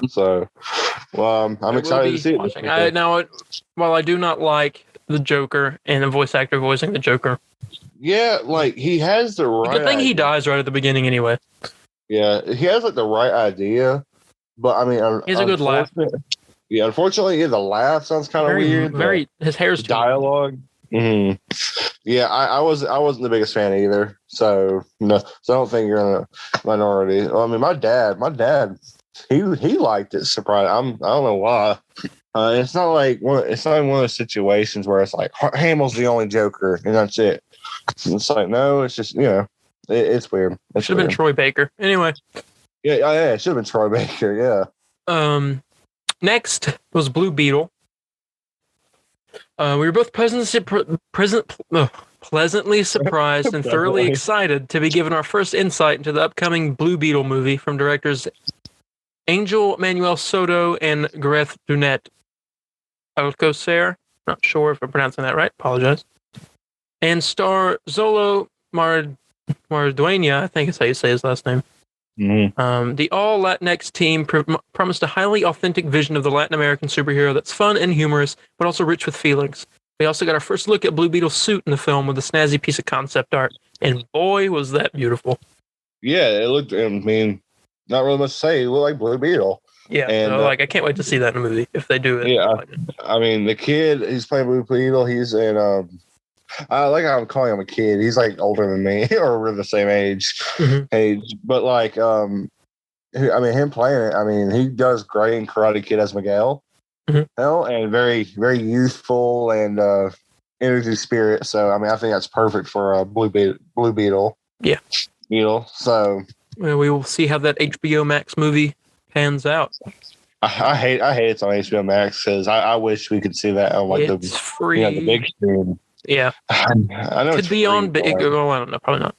So, I'm excited to see it. While I do not like the Joker and the voice actor voicing the Joker. Yeah, he has the right. Good thing he dies right at the beginning, anyway. Yeah, he has the right idea, but he has a good laugh. Yeah, unfortunately, the laugh sounds kind of weird. His hair's dialogue. Mm-hmm. Yeah, I wasn't the biggest fan either. So no, so I don't think you're in a minority. My dad, he liked it. Surprised. I don't know why. It's not one of those situations where it's Hamill's the only Joker and that's it. It's no, it's just it's weird. It should have been Troy Baker. Anyway. Yeah, it should have been Troy Baker. Yeah. Next was Blue Beetle. We were both pleasantly surprised and thoroughly excited to be given our first insight into the upcoming Blue Beetle movie from directors Angel Manuel Soto and Gareth Dunet Alcocer. Not sure if I'm pronouncing that right. Apologize. And star Zolo Marduena, I think is how you say his last name. Mm-hmm. The all Latinx team promised a highly authentic vision of the Latin American superhero that's fun and humorous, but also rich with feelings. We also got our first look at Blue Beetle's suit in the film with a snazzy piece of concept art, and boy, was that beautiful. Yeah, it looked. Not really much to say. It looked like Blue Beetle. Yeah, and I can't wait to see that in a movie if they do it. Yeah, the kid he's playing Blue Beetle. He's in. I like how I'm calling him a kid. He's older than me, or we're the same age. But him playing it. He does great in Karate Kid as Miguel. Mm-hmm. And very, very youthful and energy spirit. So I think that's perfect for Blue Beetle. Yeah. So we will see how that HBO Max movie pans out. I hate it's on HBO Max because I wish we could see that on it's free. The big screen. Yeah, I know could be on big. Well, I don't know. Probably not.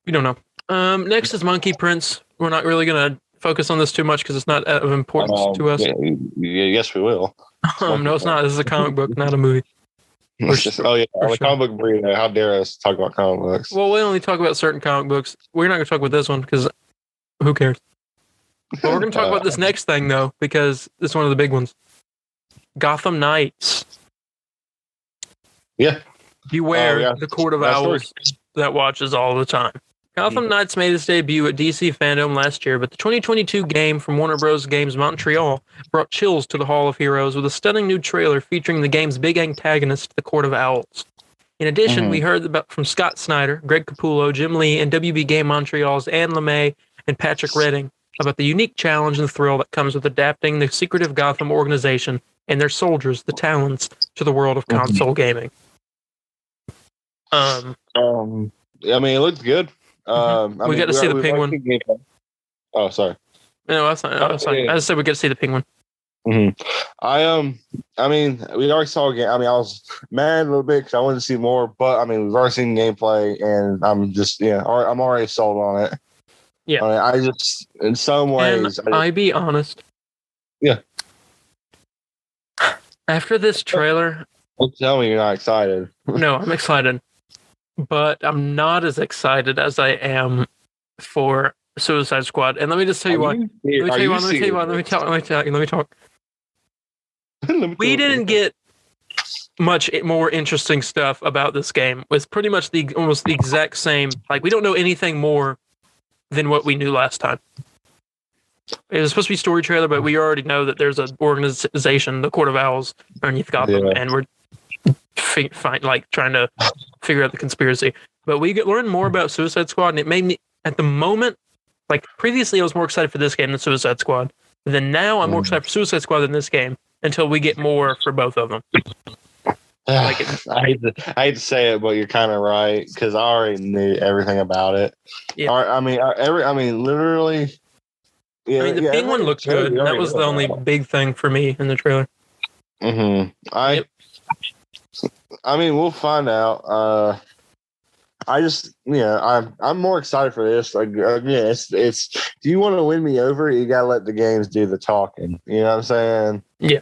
We don't know. Next is Monkey Prince. We're not really gonna focus on this too much because it's not of importance to us. Yes, we will. No, it's not. This is a comic book, not a movie. The comic book Burrito. How dare us talk about comic books? Well, we only talk about certain comic books. We're not gonna talk about this one because who cares? But we're gonna talk about this next thing though because it's one of the big ones. Gotham Knights. Yeah. Beware the Court of Owls that watches all the time. Gotham Knights made its debut at DC Fandome last year, but the 2022 game from Warner Bros. Games Montreal brought chills to the Hall of Heroes with a stunning new trailer featuring the game's big antagonist, the Court of Owls. In addition, we heard from Scott Snyder, Greg Capullo, Jim Lee, and WB Game Montreal's Anne LeMay and Patrick Redding about the unique challenge and thrill that comes with adapting the secretive Gotham organization and their soldiers, the Talons, to the world of console gaming. It looked good. We got to see the penguin. Oh, sorry. No, that's not. That's fine. I just said we got to see the penguin. Mm-hmm. I mean, we already saw a game. I mean, I was mad a little bit because I wanted to see more, but I mean, we've already seen gameplay, and I'm just I'm already sold on it. Yeah, I mean, I just in some ways, I be honest. Yeah. After this trailer, don't tell me you're not excited. No, I'm excited, but I'm not as excited as I am for Suicide Squad. And let me just tell you why. Let me talk. We didn't get much more interesting stuff about this game. It's pretty much almost the exact same. Like, we don't know anything more than what we knew last time. It was supposed to be a story trailer, but we already know that there's an organization, the Court of Owls, underneath Gotham, and we're trying to figure out the conspiracy. But we learned more about Suicide Squad, and it made me, at the moment, like previously I was more excited for this game than Suicide Squad. But then now I'm more excited for Suicide Squad than this game until we get more for both of them. I hate to say it, but you're kind of right because I already knew everything about it. Yeah. Literally. Yeah, I mean, the penguin looks good. And that was the only big thing for me in the trailer. Mm-hmm. I mean, we'll find out. I'm more excited for this. Like, again, it's. Do you want to win me over? You gotta let the games do the talking. You know what I'm saying? Yeah.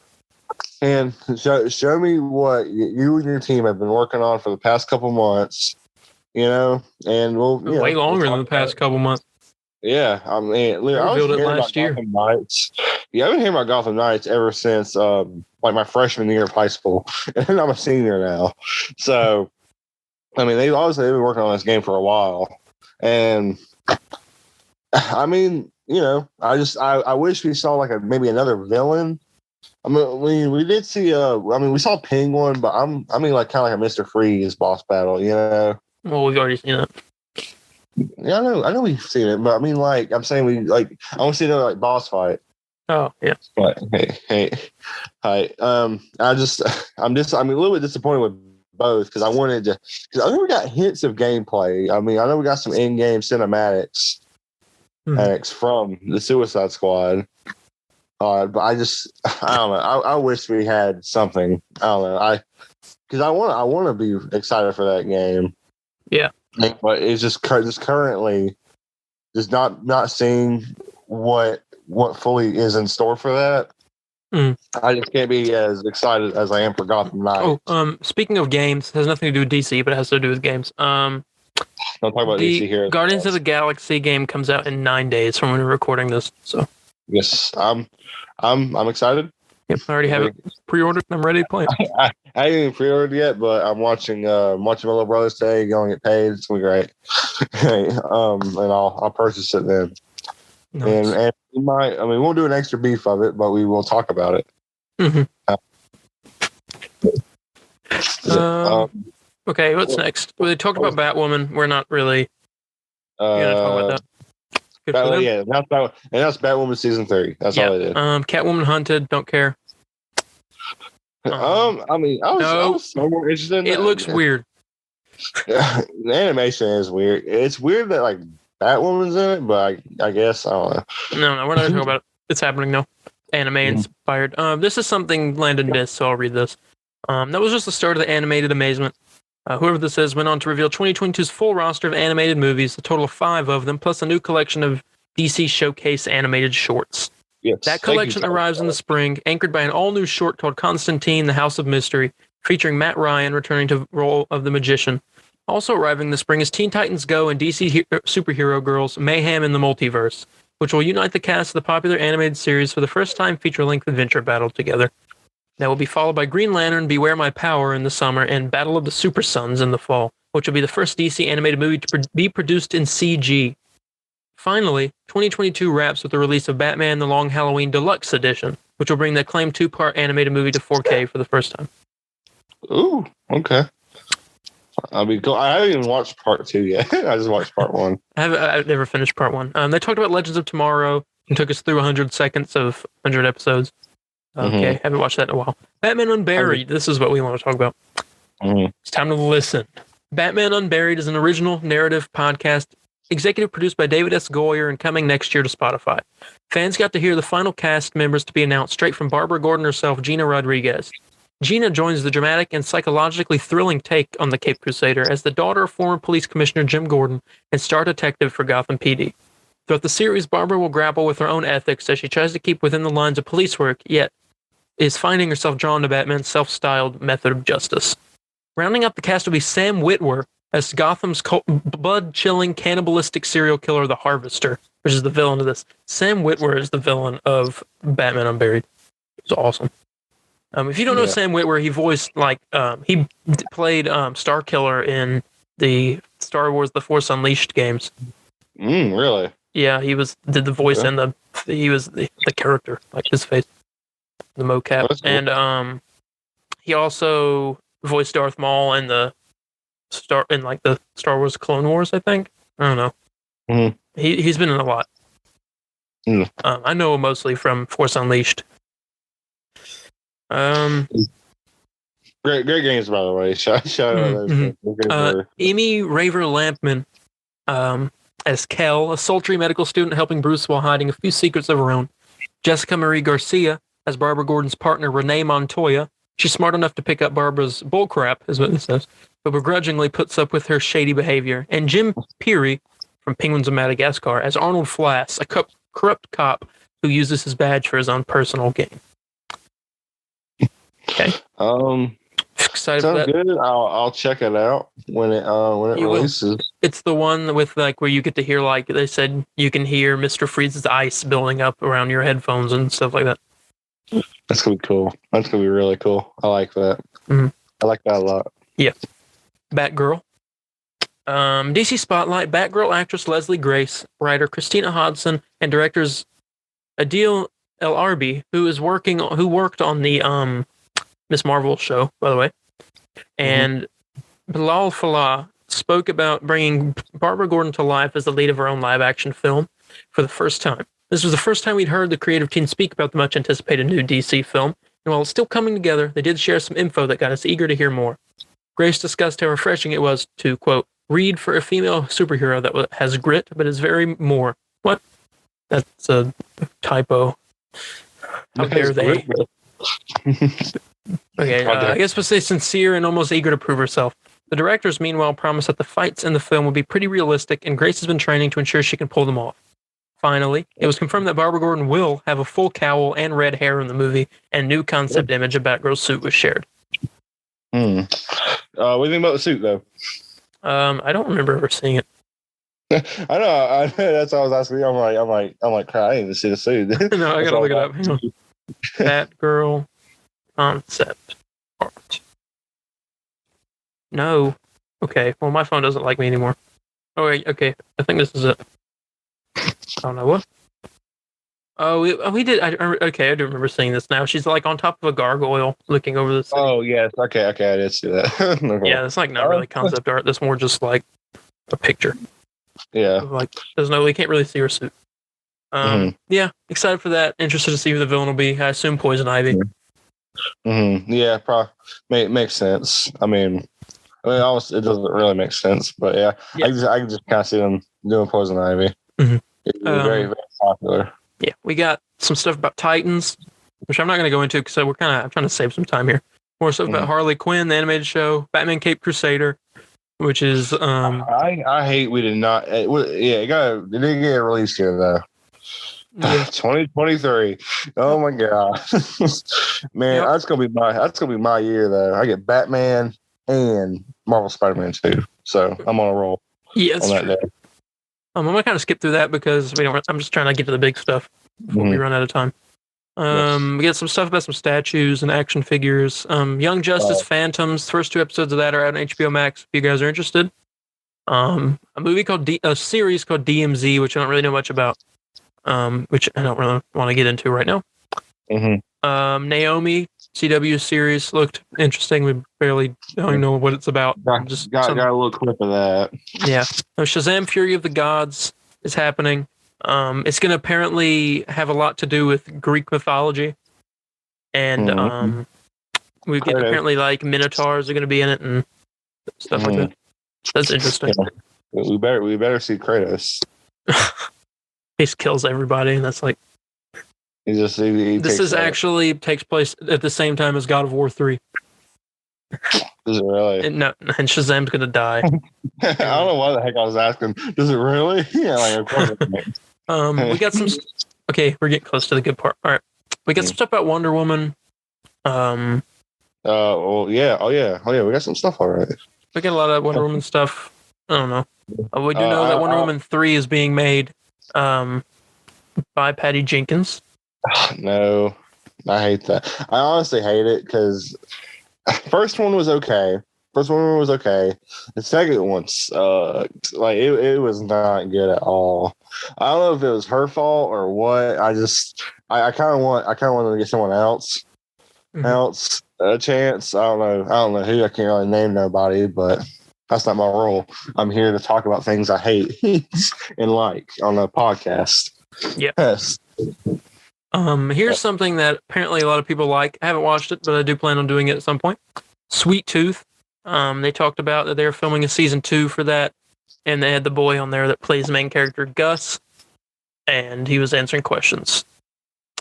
And show me what you and your team have been working on for the past couple months. And we'll way longer than the past couple months. Yeah, I mean, I was hearing last year. Gotham Knights. Yeah, I've been hearing about Gotham Knights ever since like my freshman year of high school, and I'm a senior now. So, I mean, they've been working on this game for a while, and I mean, I wish we saw like maybe another villain. I mean, we did see we saw Penguin, but I mean, like kind of like a Mr. Freeze boss battle, Well, we've already seen it. Yeah, I know we've seen it, but I mean, like, I'm saying I want to see another like boss fight. Oh yeah. But hey, I'm a little bit disappointed with both because I know we got hints of gameplay. I mean, I know we got some in-game cinematics from the Suicide Squad. But I don't know. I wish we had something. I don't know. Because I want to be excited for that game. Yeah. But it's just currently just not seeing what fully is in store for that. I just can't be as excited as I am for Gotham Knights. Speaking of games, it has nothing to do with DC, but it has to do with games. Don't talk about DC here. Guardians of the Galaxy game comes out in 9 days from when we're recording this. So yes, I'm excited. Yep, I already have it pre-ordered. I'm ready to play it. I haven't even pre-ordered yet, but I'm watching my little brothers today. Going to get paid. It's gonna be great. And I'll purchase it then. Nice. And we won't do an extra beef of it, but we will talk about it. Mm-hmm. Okay, what's next? Well, they talked about Batwoman. We're not really gonna talk about that. That's Batwoman season 3. That's all they did. Catwoman Hunted. Don't care. I was so more interested in it. Looks weird. The animation is weird. It's weird that like Batwoman's in it, but I guess I don't know. No, we're not talking about it. It's happening now. Anime inspired. This is something landed in this, so I'll read this. That was just the start of the animated amazement. Whoever this is went on to reveal 2022's full roster of animated movies, a total of 5 of them, plus a new collection of DC Showcase animated shorts. Yes, that collection arrives in the spring, anchored by an all-new short called Constantine, the House of Mystery, featuring Matt Ryan returning to the role of the Magician. Also arriving this spring is Teen Titans Go and DC Superhero Girls, Mayhem in the Multiverse, which will unite the cast of the popular animated series for the first time feature-length adventure battle together. That will be followed by Green Lantern, Beware My Power in the summer, and Battle of the Super Sons in the fall, which will be the first DC animated movie to be produced in CG. Finally, 2022 wraps with the release of Batman The Long Halloween Deluxe Edition, which will bring the acclaimed 2-part animated movie to 4K for the first time. Ooh, okay. I mean, I haven't even watched part 2 yet. I just watched part 1. I've never finished part 1. They talked about Legends of Tomorrow and took us through 100 seconds of 100 episodes. Okay, haven't watched that in a while. Batman Unburied. This is what we want to talk about. It's time to listen. Batman Unburied is an original narrative podcast executive produced by David S. Goyer and coming next year to Spotify. Fans got to hear the final cast members to be announced straight from Barbara Gordon herself, Gina Rodriguez. Gina joins the dramatic and psychologically thrilling take on the Cape Crusader as the daughter of former police commissioner Jim Gordon and star detective for Gotham PD. Throughout the series, Barbara will grapple with her own ethics as she tries to keep within the lines of police work, yet is finding herself drawn to Batman's self-styled method of justice. Rounding out the cast will be Sam Witwer as Gotham's blood-chilling, cannibalistic serial killer, the Harvester, which is the villain of this. Sam Witwer is the villain of Batman Unburied. It's awesome. If you don't know Sam Witwer, he voiced he played Starkiller in the Star Wars: The Force Unleashed games. Really? Yeah, did the voice and he was the character, like his face, the mocap, cool. And he also voiced Darth Maul in the Star Wars Clone Wars. I think I don't know. Mm-hmm. He's been in a lot. Mm. I know him mostly from Force Unleashed. Great games, by the way. Shout out those. Amy Raver Lampman as Kel, a sultry medical student helping Bruce while hiding a few secrets of her own. Jessica Marie Garcia as Barbara Gordon's partner, Renee Montoya. She's smart enough to pick up Barbara's bullcrap, is what this says, but begrudgingly puts up with her shady behavior. And Jim Peary from Penguins of Madagascar as Arnold Flass, a corrupt cop who uses his badge for his own personal gain. Okay. Excited for that. Good. I'll check it out when it releases. It's the one with where you get to hear they said you can hear Mr. Freeze's ice building up around your headphones and stuff like that. That's gonna be cool. That's gonna be really cool. I like that. Mm-hmm. I like that a lot. Yeah. Batgirl. DC Spotlight. Batgirl actress Leslie Grace, writer Christina Hodson, and directors Adil El Arbi, who worked on the Miss Marvel show, by the way, and Bilal Fallah spoke about bringing Barbara Gordon to life as the lead of her own live-action film for the first time. This was the first time we'd heard the creative team speak about the much-anticipated new DC film, and while it's still coming together, they did share some info that got us eager to hear more. Grace discussed how refreshing it was to, quote, read for a female superhero that has grit, but is very more. What? That's a typo. How dare they? Okay, I guess we'll say sincere and almost eager to prove herself. The directors, meanwhile, promised that the fights in the film will be pretty realistic, and Grace has been training to ensure she can pull them off. Finally, it was confirmed that Barbara Gordon will have a full cowl and red hair in the movie, and new concept image of Batgirl's suit was shared. What do you think about the suit, though? I don't remember ever seeing it. I know. That's what I was asking. I'm like, crap, I didn't even see the suit. No, I gotta look it up. Hang on. Batgirl concept art. No. Okay. Well, my phone doesn't like me anymore. Oh wait. Okay. I think this is it. I don't know what. Oh, we did. Okay, I do remember seeing this now. She's like on top of a gargoyle, looking over the city. Oh yes. Okay. I did see that. Yeah, it's like not really concept art. That's more just like a picture. Yeah. Like we can't really see her suit. Yeah, excited for that. Interested to see who the villain will be. I assume Poison Ivy. Yeah, probably makes sense. I mean, it doesn't really make sense, but yeah. I can just kind of see them doing Poison Ivy. Mm-hmm. It's very, very popular. Yeah, we got some stuff about Titans, which I'm not going to go into because I'm trying to save some time here. More stuff about Harley Quinn, the animated show, Batman Cape Crusader, which is I hate we did not. It didn't get released here though. Yeah. 2023. Oh my god, man, that's gonna be my year though. I get Batman and Marvel Spider-Man 2, so I'm on a roll. Yes, on that day. I'm gonna kind of skip through that because I'm just trying to get to the big stuff before we run out of time. We get some stuff about some statues and action figures. Young Justice Phantoms. The first 2 episodes of that are out on HBO Max. If you guys are interested, a series called DMZ, which I don't really know much about. Which I don't really want to get into right now. Naomi CW series looked interesting. We barely don't know what it's about. Got a little clip of that. Yeah. Shazam! Fury of the Gods is happening. It's going to apparently have a lot to do with Greek mythology, and we get apparently like minotaurs are going to be in it and stuff like that. That's interesting. We better see Kratos. He just kills everybody, and that's like. This actually takes place at the same time as God of War 3. Does it really? And Shazam's gonna die. I don't know why the heck I was asking. Does it really? Yeah, like of course. We got some. Okay, we're getting close to the good part. All right, we got some stuff about Wonder Woman. Well, yeah. Oh, yeah. We got some stuff already. We got a lot of Wonder Woman stuff. I don't know. We do know that Wonder Woman 3 is being made by Patty Jenkins. No, I hate that. I honestly hate it because first one was okay. The second one sucked. Like it was not good at all. I don't know if it was her fault or what. I kind of want to get someone else a chance. I don't know who. I can't really name nobody, but that's not my role. I'm here to talk about things I hate and like on a podcast. Yeah. Yes. Here's something that apparently a lot of people like. I haven't watched it, but I do plan on doing it at some point. Sweet Tooth. They talked about that they're filming a season 2 for that, and they had the boy on there that plays the main character, Gus, and he was answering questions.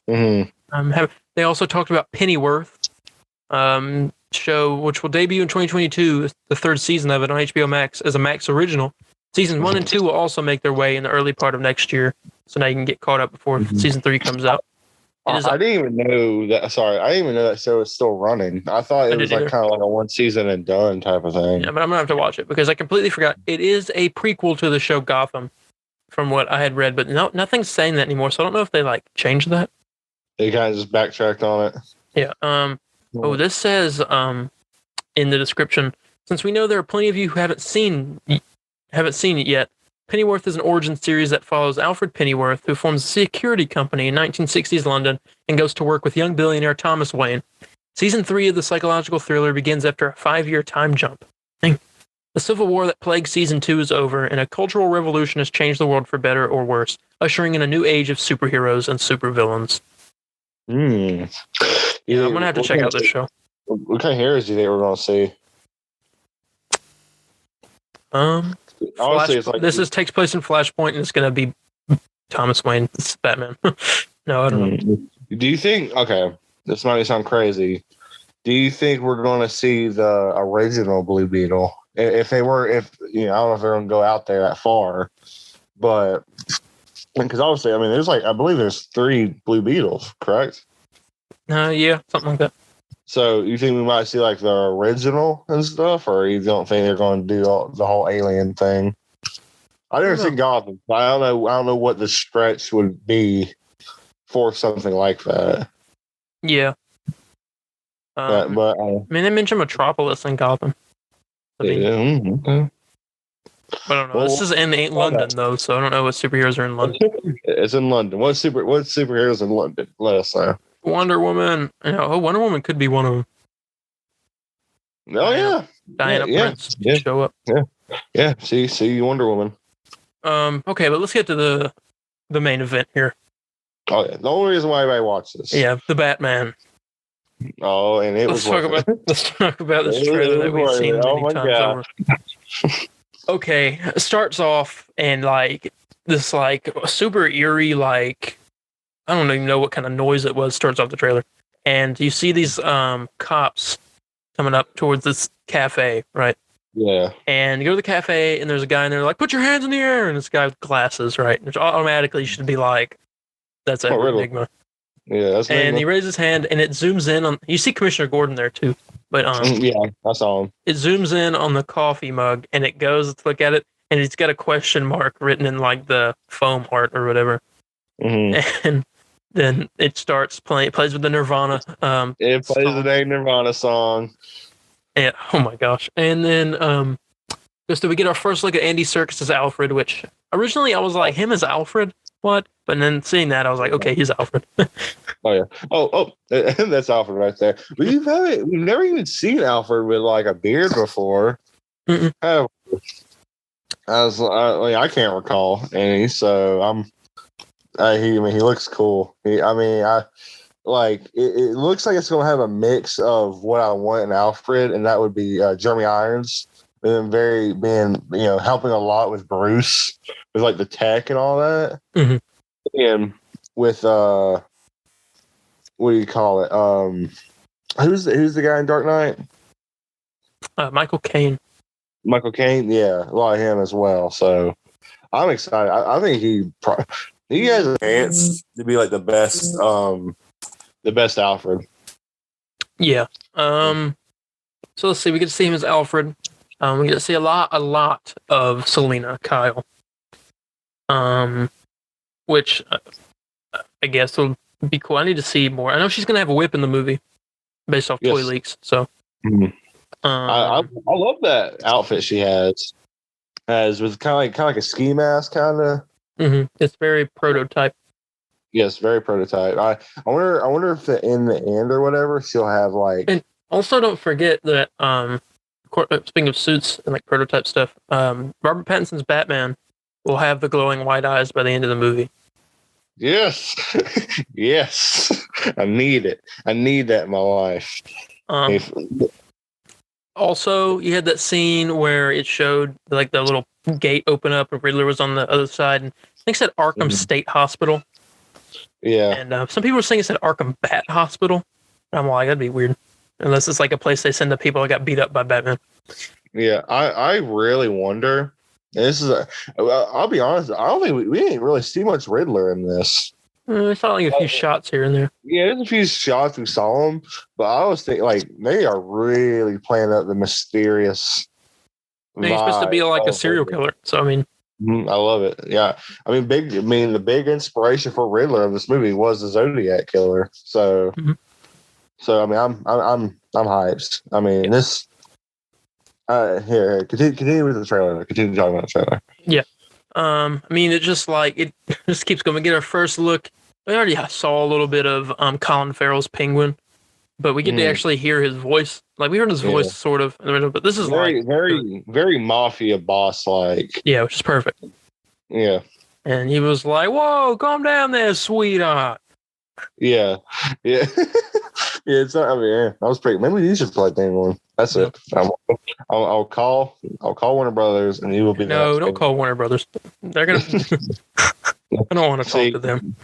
Mm-hmm. They also talked about Pennyworth, show which will debut in 2022, the 3rd season of it on HBO Max as a Max original. Season 1 and 2 will also make their way in the early part of next year, so now you can get caught up before season 3 comes out. I didn't even know that. Sorry, I didn't even know that show was still running. I thought it was like kind of like a one season and done type of thing. Yeah, but I'm gonna have to watch it because I completely forgot. It is a prequel to the show Gotham, from what I had read, but nothing's saying that anymore. So I don't know if they like changed that. They kind of just backtracked on it. Yeah. Oh, this says in the description, since we know there are plenty of you who haven't seen it yet. Pennyworth is an origin series that follows Alfred Pennyworth, who forms a security company in 1960s London and goes to work with young billionaire Thomas Wayne. Season 3 of the psychological thriller begins after a 5-year time jump. The civil war that plagued Season 2 is over, and a cultural revolution has changed the world for better or worse, ushering in a new age of superheroes and supervillains. Yeah, I'm going to have to check out this show. What kind of heroes do you think we're going to see? Honestly, this takes place in Flashpoint, and it's going to be Thomas Wayne. It's Batman. No, I don't know. Do you think? Okay, this might sound crazy. Do you think we're going to see the original Blue Beetle? If I don't know if they're going to go out there that far, but because obviously, I mean, I believe there's 3 Blue Beetles, correct? Yeah, something like that. So you think we might see like the original and stuff, or you don't think they're going to do the whole alien thing? I never seen Gotham. I don't know what the stretch would be for something like that. Yeah. I mean, they mentioned Metropolis in Gotham. Okay. I don't know. Well, this is in London though, so I don't know what superheroes are in London. It's in London. What superheroes in London? Let us know. Wonder Woman. Wonder Woman could be one of them. Oh yeah, Diana Prince show up. Yeah. See, Wonder Woman. Okay, but let's get to the main event here. Oh yeah, the only reason why I watch this. Yeah, the Batman. Oh, and let's talk about this trailer that we've seen many times over. Okay, it starts off and like this like super eerie like. I don't even know what kind of noise it was. Starts off the trailer, and you see these cops coming up towards this cafe, right? Yeah. And you go to the cafe, and there's a guy in there like, "Put your hands in the air," and this guy with glasses, right? Which automatically should be like, "That's Enigma." Yeah, that's. And he raises his hand, and it zooms in on. You see Commissioner Gordon there too, but yeah, I saw him. It zooms in on the coffee mug, and it goes to look at it, and it's got a question mark written in like the foam art or whatever, and. Then it starts playing. It plays with the Nirvana. It plays the dang Nirvana song. Yeah. Oh my gosh. And then we get our first look at Andy Serkis as Alfred, which originally I was like, him as Alfred? What? But then seeing that, I was like, okay, he's Alfred. Oh yeah. Oh, that's Alfred right there. We've never even seen Alfred with like a beard before. I can't recall any. So he looks cool. It looks like it's going to have a mix of what I want in Alfred, and that would be Jeremy Irons and then helping a lot with Bruce with like the tech and all that. Mm-hmm. And with what do you call it? Who's the guy in Dark Knight? Michael Caine. Michael Caine, yeah, a lot of him as well. So I'm excited. I think he has a chance to be like the best Alfred. Yeah. So let's see. We get to see him as Alfred. We get to see a lot of Selena Kyle. Which I guess will be cool. I need to see more. I know she's gonna have a whip in the movie, based off toy leaks. So. Mm-hmm. I love that outfit she has with kind of like a ski mask, kind of. Mm-hmm. It's very prototype. Yes, very prototype. I wonder if in the end or whatever she'll have like. And also, don't forget that speaking of suits and like prototype stuff, Robert Pattinson's Batman will have the glowing white eyes by the end of the movie. Yes, yes, I need it. I need that in my life. Also, you had that scene where it showed like the little gate open up and Riddler was on the other side. And I think it said Arkham State Hospital. Yeah. And some people were saying it said Arkham Bat Hospital. I'm like, that'd be weird. Unless it's like a place they send the people that got beat up by Batman. Yeah, I really wonder. I'll be honest, I don't think we didn't really see much Riddler in this. I saw like a few shots here and there. Yeah, there's a few shots we saw him, but I was thinking like they are really playing up the mysterious. And he's supposed to be like a serial killer, so I mean, I love it. Yeah, the big inspiration for Riddler of this movie was the Zodiac killer. So, so I mean, I'm hyped. I mean, this. Here, continue with the trailer. Continue talking about the trailer. Yeah. I mean, it just keeps going. We get our first look. We already saw a little bit of Colin Farrell's Penguin, but we get to actually hear his voice. Like we heard his voice sort of, but this is very mafia boss like. Yeah, which is perfect. Yeah. And he was like, "Whoa, calm down there, sweetheart." Yeah, yeah, yeah. It's not. I mean, yeah, that was pretty. Maybe you should play Penguin. That's it. I'll call Warner Brothers, and he will be. No, don't call Warner Brothers. They're gonna. I don't want to talk to them.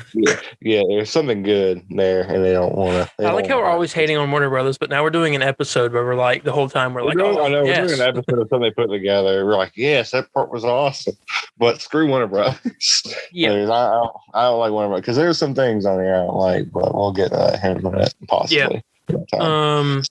Yeah, there's something good there, and they don't want to. I like how we're always hating on Warner Brothers, but now we're doing an episode where we're like the whole time we're like, I know we're doing an episode of something they put together. We're like, yes, that part was awesome, but screw Warner Brothers. Yeah, I don't like Warner Brothers because there's some things on here I don't like, but we'll get into that possibly. Yeah.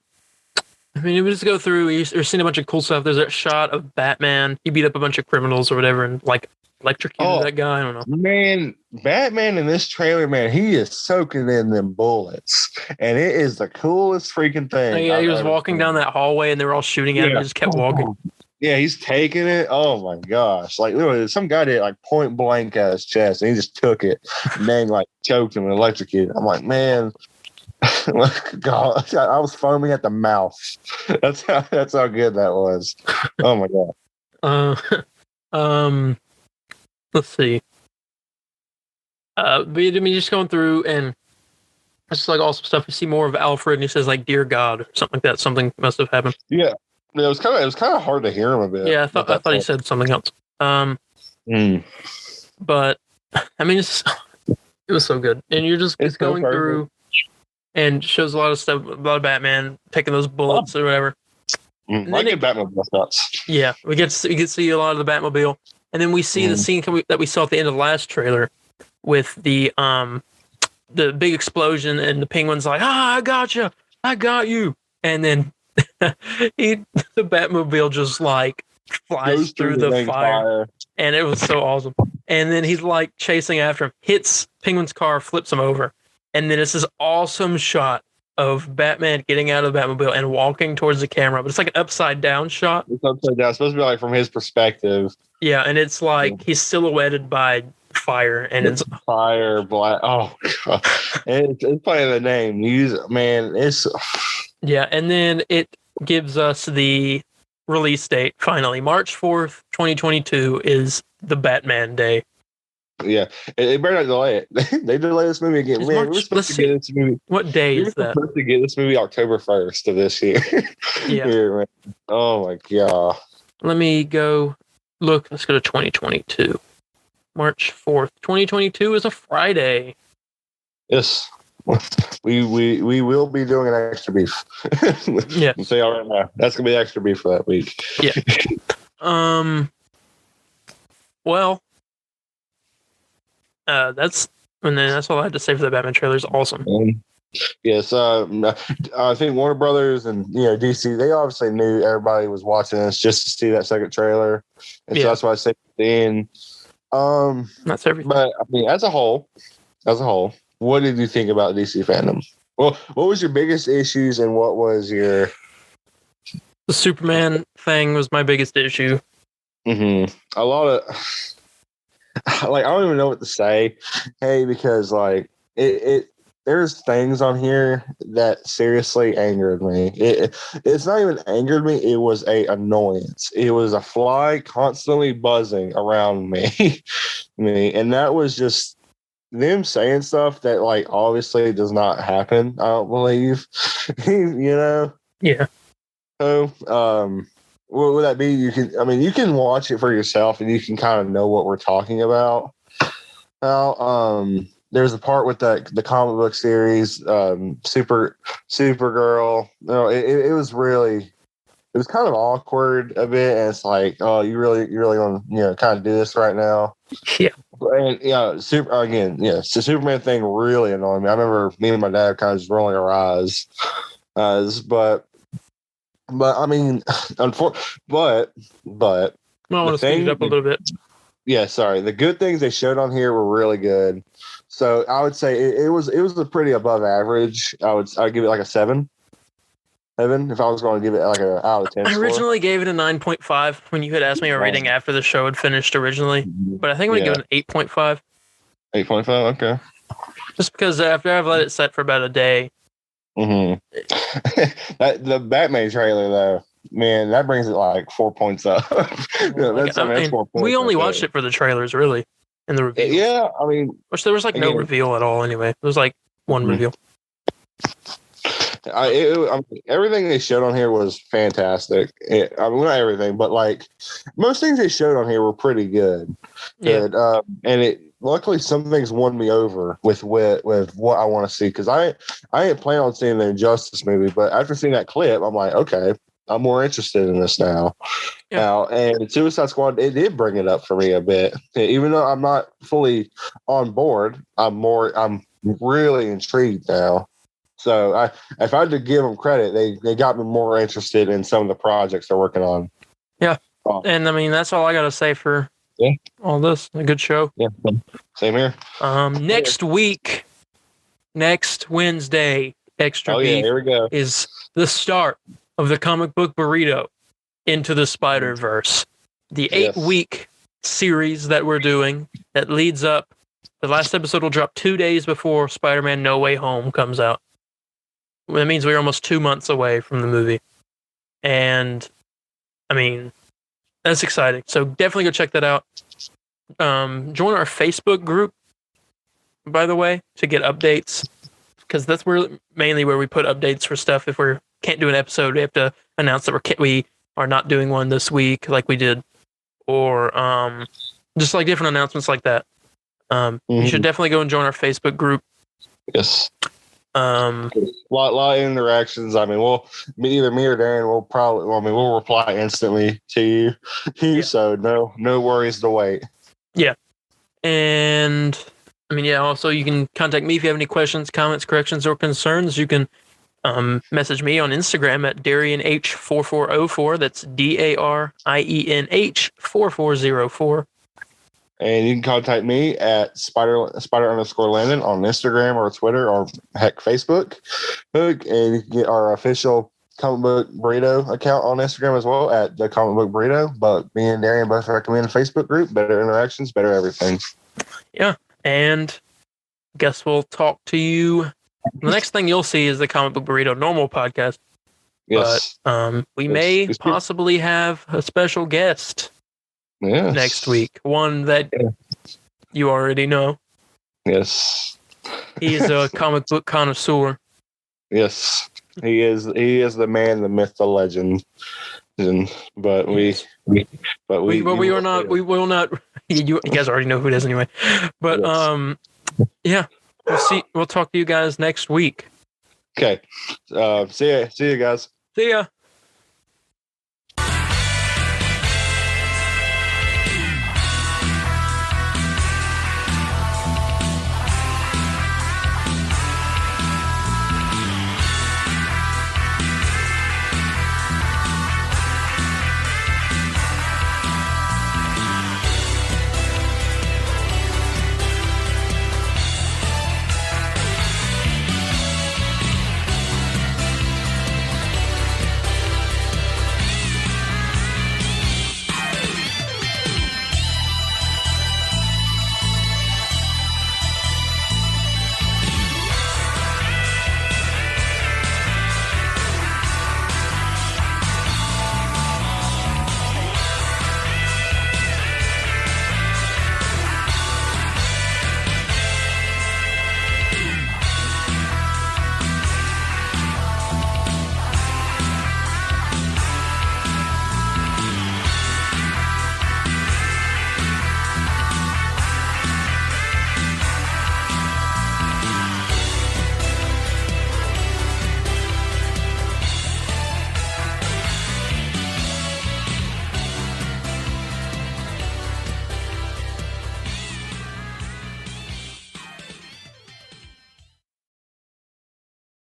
I mean, we just go through. We're seeing a bunch of cool stuff. There's a shot of Batman. He beat up a bunch of criminals or whatever, and like electrocuted that guy. I don't know. Man, Batman in this trailer, man, he is soaking in them bullets, and it is the coolest freaking thing. Oh, yeah, he was walking down that hallway, and they were all shooting at him. He just kept walking. Yeah, he's taking it. Oh my gosh! Like literally, some guy did like point blank at his chest, and he just took it, and then like choked him and electrocuted. I'm like, man. God, I was foaming at the mouth. That's how good that was. Oh my god. Let's see. But I mean, just going through and it's just like awesome stuff. We see more of Alfred, and he says like "Dear God" or something like that. Something must have happened. Yeah, it was kind of hard to hear him a bit. Yeah, I thought he said something else. But I mean, it was so good, and you're just going through. And shows a lot of stuff about Batman taking those bullets or whatever. I get Batmobile shots. Yeah, we get to see a lot of the Batmobile, and then we see the scene that we saw at the end of the last trailer with the big explosion, and the Penguin's like, "Ah, I got you," and then the Batmobile just like flies through the fire, and it was so awesome. And then he's like chasing after him, hits Penguin's car, flips him over. And then it's this awesome shot of Batman getting out of the Batmobile and walking towards the camera, but it's like an upside down shot. It's upside down. It's supposed to be like from his perspective. Yeah, and it's like he's silhouetted by fire, and it's fire black. Oh god, it's playing the name. It's yeah, and then it gives us the release date. Finally, March 4th, 2022 is the Batman Day. Yeah, it better not delay it. They delay this movie again. Man, we're supposed to get this movie. What day is that? We're supposed to get this movie October 1st of this year. Yeah. Here, man. Oh my god. let me go look. Let's go to 2022. March 4th. 2022 is a Friday. Yes. We will be doing an extra beef. Yeah. I'll say all right now. That's gonna be extra beef for that week. Yeah. Well, that's all I had to say for the Batman trailer. Is awesome. Yes, I think Warner Brothers and DC, they obviously knew everybody was watching this just to see that second trailer, and so that's why I said then. That's everything. But I mean, as a whole, what did you think about DC Fandome? Well, what was your biggest issues, and what was your the Superman thing was my biggest issue. A lot of like I don't even know what to say, because like it there's things on here that seriously angered me. It's not even angered me. It was a annoyance. It was a fly constantly buzzing around me, and that was just them saying stuff that like obviously does not happen. I don't believe, Yeah. So, what would that be? You can watch it for yourself and you can kind of know what we're talking about. Now, there's a part with the comic book series, Supergirl. It was kind of awkward a bit, and it's like, oh, you really want to kind of do this right now? Yeah. And so Superman thing really annoyed me. I remember me and my dad kind of just rolling our eyes, but I mean, but I want to speed it up a little bit. Yeah, sorry. The good things they showed on here were really good. So I would say it was a pretty above average. I'd give it like a 7. Evan, if I was going to give it like a out of 10. I originally gave it a 9.5 when you had asked me a rating after the show had finished originally, but I think I'm going to give it an 8.5. 8.5, okay. Just because after I've let it set for about a day. The Batman trailer though, man, that brings it like 4 points up. That's 4 points. We only watched it for the trailers, really, and the reveals. Yeah, I mean, which there was like no reveal at all. Anyway, there was like one reveal. Everything they showed on here was fantastic. Not everything, but like most things they showed on here were pretty good. Yeah. And luckily some things won me over with what I want to see, because I ain't planning on seeing the Injustice movie, but after seeing that clip, I'm like, okay, I'm more interested in this now. Yeah. Now, and Suicide Squad, it did bring it up for me a bit, even though I'm not fully on board. I'm really intrigued now. So if I had to give them credit, they got me more interested in some of the projects they're working on. Yeah. And I mean, that's all I got to say for all this. A good show. Yeah. Same here. Next week, next Wednesday, Extra Beef here we go. is the start of the comic book Burrito Into the Spider-Verse. The 8-week series that we're doing that leads up. The last episode will drop 2 days before Spider-Man No Way Home comes out. That means we're almost 2 months away from the movie. And, I mean, that's exciting. So definitely go check that out. Join our Facebook group, by the way, to get updates. Because that's mainly where we put updates for stuff. If we can't do an episode, we have to announce that we are not doing one this week like we did. Or just like different announcements like that. You should definitely go and join our Facebook group. Yes. A lot of interactions. I mean, either me or Darren we'll reply instantly to you. So no worries to wait. Yeah. And I mean, also you can contact me if you have any questions, comments, corrections, or concerns. You can message me on Instagram at DarienH4404. That's DARIENH4404. And you can contact me at Spider_Landon on Instagram or Twitter or heck Facebook. And you can get our official Comic Book Burrito account on Instagram as well at the Comic Book Burrito. But me and Darian both recommend a Facebook group. Better interactions, better everything. Yeah. And guess we'll talk to you. The next thing you'll see is the Comic Book Burrito normal podcast. Yes. But we may possibly have a special guest. Yes. Next week. One that you already know. Yes. He's a comic book connoisseur. Yes. He is the man, the myth, the legend. But we will not. You guys already know who it is anyway. But yeah, we'll talk to you guys next week. Okay. See you guys. See ya.